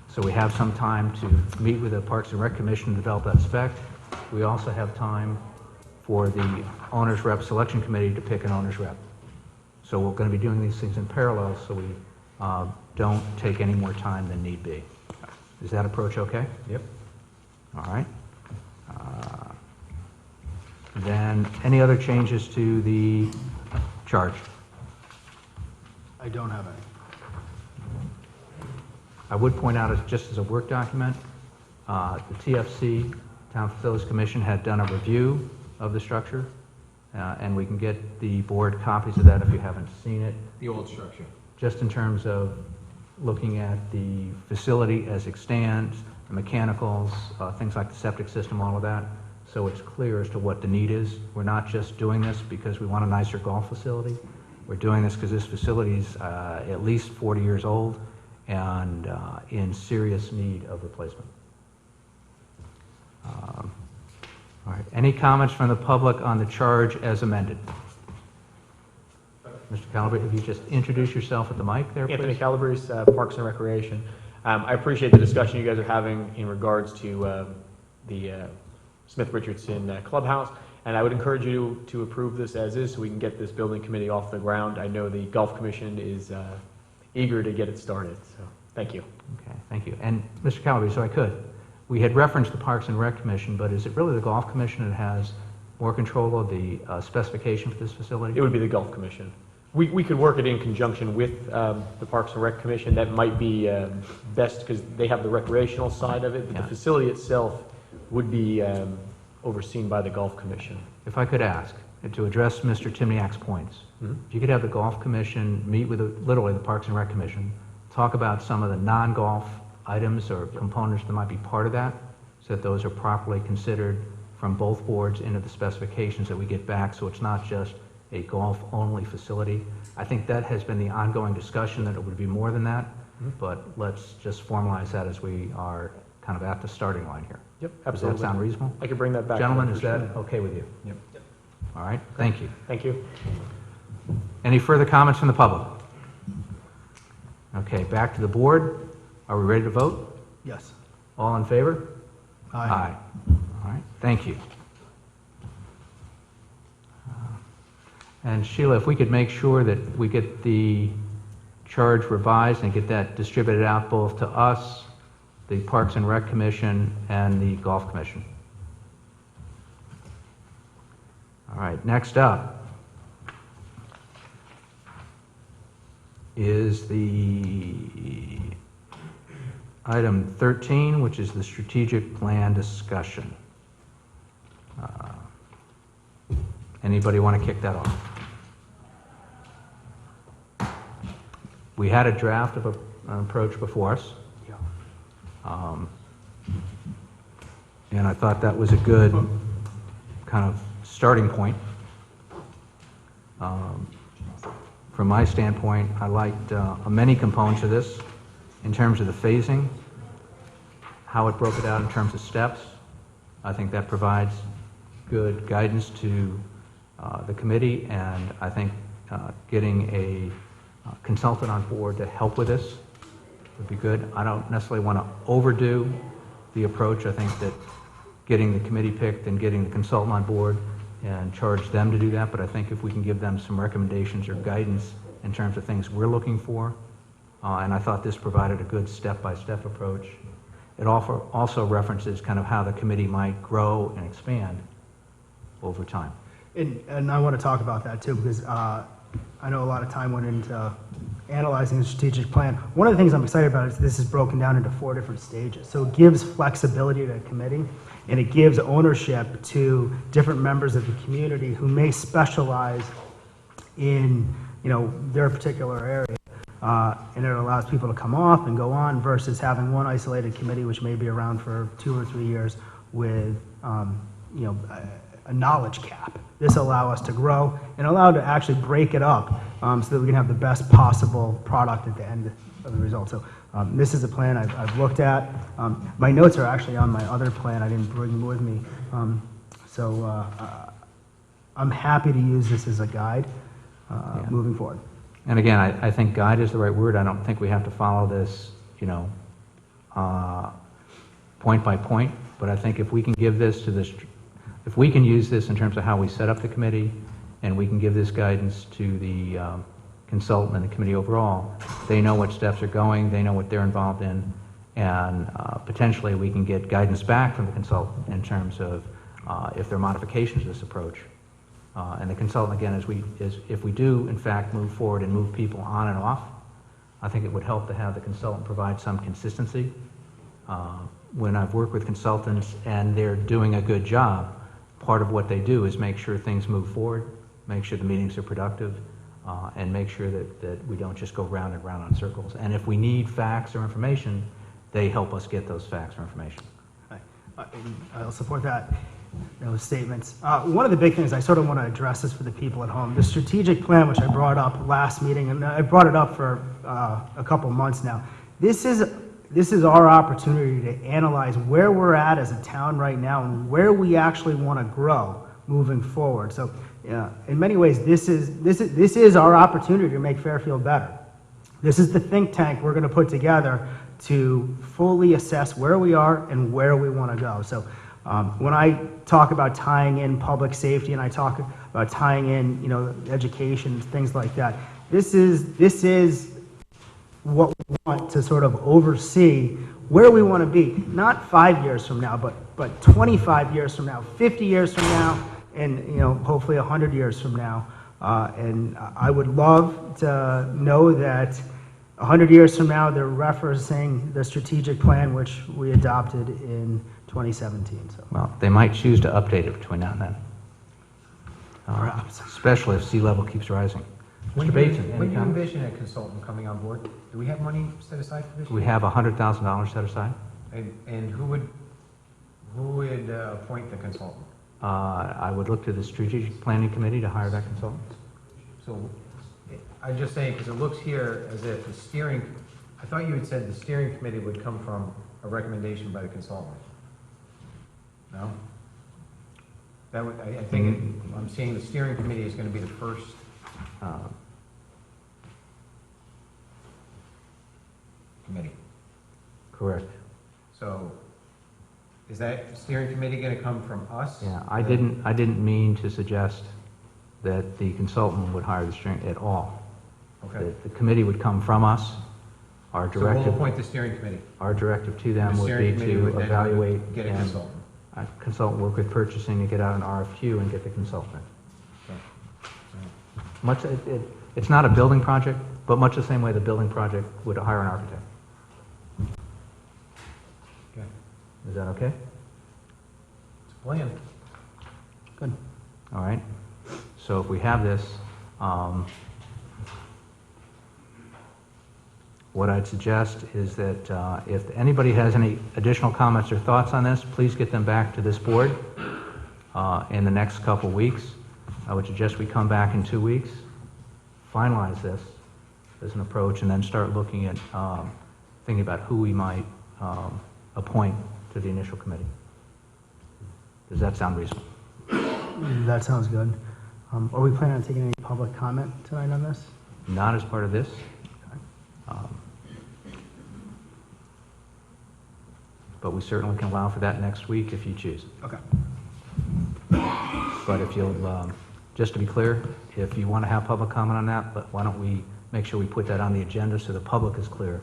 So we have some time to meet with the Parks and Rec Commission to develop that spec. We also have time for the owner's rep selection committee to pick an owner's rep. So we're going to be doing these things in parallel so we don't take any more time than need be. Is that approach okay? Yep. All right. Then any other changes to the charge? I don't have any. I would point out, just as a work document, the TFC, Town Facilities Commission, had done a review of the structure, and we can get the board copies of that if you haven't seen it. The old structure. Just in terms of looking at the facility as it stands, the mechanicals, things like the septic system, all of that, so it's clear as to what the need is. We're not just doing this because we want a nicer golf facility. We're doing this because this facility is at least 40 years old and in serious need of replacement. All right. Any comments from the public on the charge as amended? Mr. Calabrese, if you just introduce yourself at the mic there, please. Anthony Calabrese, Parks and Recreation. I appreciate the discussion you guys are having in regards to the Smith-Richardson Clubhouse, and I would encourage you to approve this as is so we can get this building committee off the ground. I know the Golf Commission is eager to get it started, so thank you. Okay, thank you. And Mr. Calabrese, so I could, we had referenced the Parks and Rec Commission, but is it really the Golf Commission that has more control of the specification for this facility? It would be the Golf Commission. We could work it in conjunction with the Parks and Rec Commission. That might be best because they have the recreational side of it, but Yeah. the facility itself would be overseen by the Golf Commission. If I could ask, to address Mr. Timniak's points, if you could have the Golf Commission meet with literally the Parks and Rec Commission, talk about some of the non-golf items or components that might be part of that, so that those are properly considered from both boards into the specifications that we get back, so it's not just a golf-only facility. I think that has been the ongoing discussion, that it would be more than that, but let's just formalize that as we are kind of at the starting line here. Yep, Does absolutely. that sound reasonable? I could bring that back. Gentlemen, to is them that for sure. okay with you? Yep. All right, thank you. Thank you. Any further comments from the public? Okay, back to the board. Are we ready to vote? Yes. All in favor? Aye. All right, thank you. And Sheila, if we could make sure that we get the charge revised and get that distributed out both to us, the Parks and Rec Commission, and the Golf Commission. All right, next up is the item 13, which is the strategic plan discussion. Anybody want to kick that off? We had a draft of an approach before us. And I thought that was a good kind of starting point. From my standpoint, I liked many components of this in terms of the phasing, how it broke it out in terms of steps. I think that provides good guidance to the committee, and I think getting a consultant on board to help with this would be good. I don't necessarily want to overdo the approach. I think that getting the committee picked and getting the consultant on board and charge them to do that, but I think if we can give them some recommendations or guidance in terms of things we're looking for, and I thought this provided a good step-by-step approach. It also references kind of how the committee might grow and expand over time. And I want to talk about that too, because I know a lot of time went into analyzing the strategic plan. One of the things I'm excited about is this is broken down into 4 different stages. So it gives flexibility to the committee, and it gives ownership to different members of the community who may specialize in, their particular area. and it allows people to come off and go on versus having one isolated committee which may be around for 2 or 3 years with, you know, a knowledge cap. This allow us to grow and allow to actually break it up so that we can have the best possible product at the end of the result. So this is a plan I've looked at. My notes are actually on my other plan. I didn't bring them with me. I'm happy to use this as a guide moving forward. And again, I think guide is the right word. I don't think we have to follow this, you know, point by point, but I think if we can give this to this, if we can use this in terms of how we set up the committee, and we can give this guidance to the consultant and the committee overall, they know what steps are going, they know what they're involved in, and potentially we can get guidance back from the consultant in terms of if there are modifications to this approach. And the consultant, again, if we do, in fact, move forward and move people on and off, I think it would help to have the consultant provide some consistency. When I've worked with consultants and they're doing a good job, part of what they do is make sure things move forward, make sure the meetings are productive, and make sure that we don't just go round and round on circles. And if we need facts or information, they help us get those facts or information. I'll support that, those statements. One of the big things I sort of want to address this for the people at home, the strategic plan, which I brought up last meeting, and I brought it up for a couple months now. This is our opportunity to analyze where we're at as a town right now and where we actually want to grow moving forward. So, in many ways, this is our opportunity to make Fairfield better. This is the think tank we're going to put together to fully assess where we are and where we want to go. So, when I talk about tying in public safety and I talk about tying in, you know, education, things like that, this is what we want to sort of oversee where we want to be, not 5 years from now, but 25 years from now, 50 years from now, and, you know, hopefully 100 years from now. And I would love to know that 100 years from now, they're referencing the strategic plan which we adopted in 2017. So. Well, they might choose to update it between now and then. Perhaps. Especially if sea level keeps rising. When Mr. do you- Bateson, any when do you comment? envision a consultant coming on board? Do we have money set aside for this? We have $100,000 set aside. And who would appoint the consultant? I would look to the strategic planning committee to hire that consultant. So, I'm just saying, because it looks here as if the steering, I thought you had said the steering committee would come from a recommendation by the consultant. No? That would, I think, I'm seeing the steering committee is going to be the first committee. Correct. So, is that steering committee going to come from us? Yeah, I didn't mean to suggest that the consultant would hire the steering at all. Okay. The committee would come from us. Our So we'll directive, appoint the steering committee. our directive to them The would be steering committee to would then evaluate get a and consultant. consultant work with purchasing to get out an RFQ and get the consultant. Okay. It's not a building project, but much the same way the building project would hire an architect. Okay. Is that okay? It's a plan. Good. All right. So if we have this, what I'd suggest is that if anybody has any additional comments or thoughts on this, please get them back to this board in the next couple weeks. I would suggest we come back in 2 weeks, finalize this as an approach, and then start looking at thinking about who we might appoint to the initial committee. Does that sound reasonable? That sounds good. Are we planning on taking any public comment tonight on this? Not as part of this. But we certainly can allow for that next week if you choose. Okay. But if you'll, just to be clear, if you want to have public comment on that, but why don't we make sure we put that on the agenda so the public is clear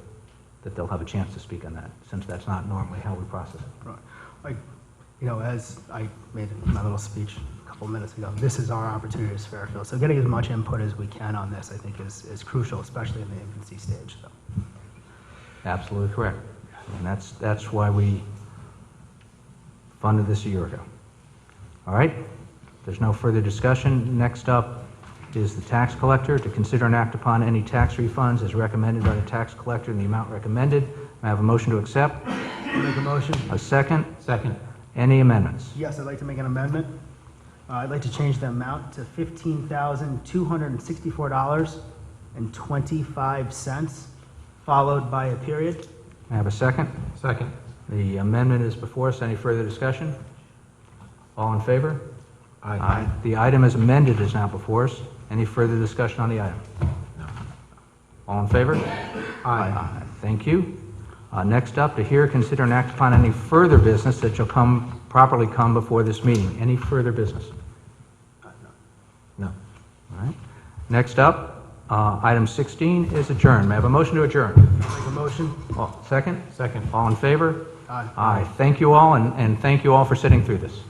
that they'll have a chance to speak on that, since that's not normally how we process it. Right. Like, you know, as I made my little speech a couple minutes ago, this is our opportunity as Fairfield. So getting as much input as we can on this, I think, is crucial, especially in the infancy stage. So. Absolutely correct. And that's why we funded this a year ago. All right? There's no further discussion. Next up is the tax collector, to consider and act upon any tax refunds as recommended by the tax collector in the amount recommended. May I have a motion to accept? I'll make a motion. A second? Second. Any amendments? Yes, I'd like to make an amendment. I'd like to change the amount to $15,264.25, followed by a period. May I have a second? Second. The amendment is before us. Any further discussion? All in favor? Aye. The item as amended is now before us. Any further discussion on the item? All in favor? Aye. Thank you. Next up, to hear, consider, and act upon any further business that shall properly come before this meeting. Any further business? No. All right. Next up, item 16 is adjourn. May I have a motion to adjourn? I'll make a motion. Second? Second. All in favor? Aye. Aye. Thank you all, and thank you all for sitting through this.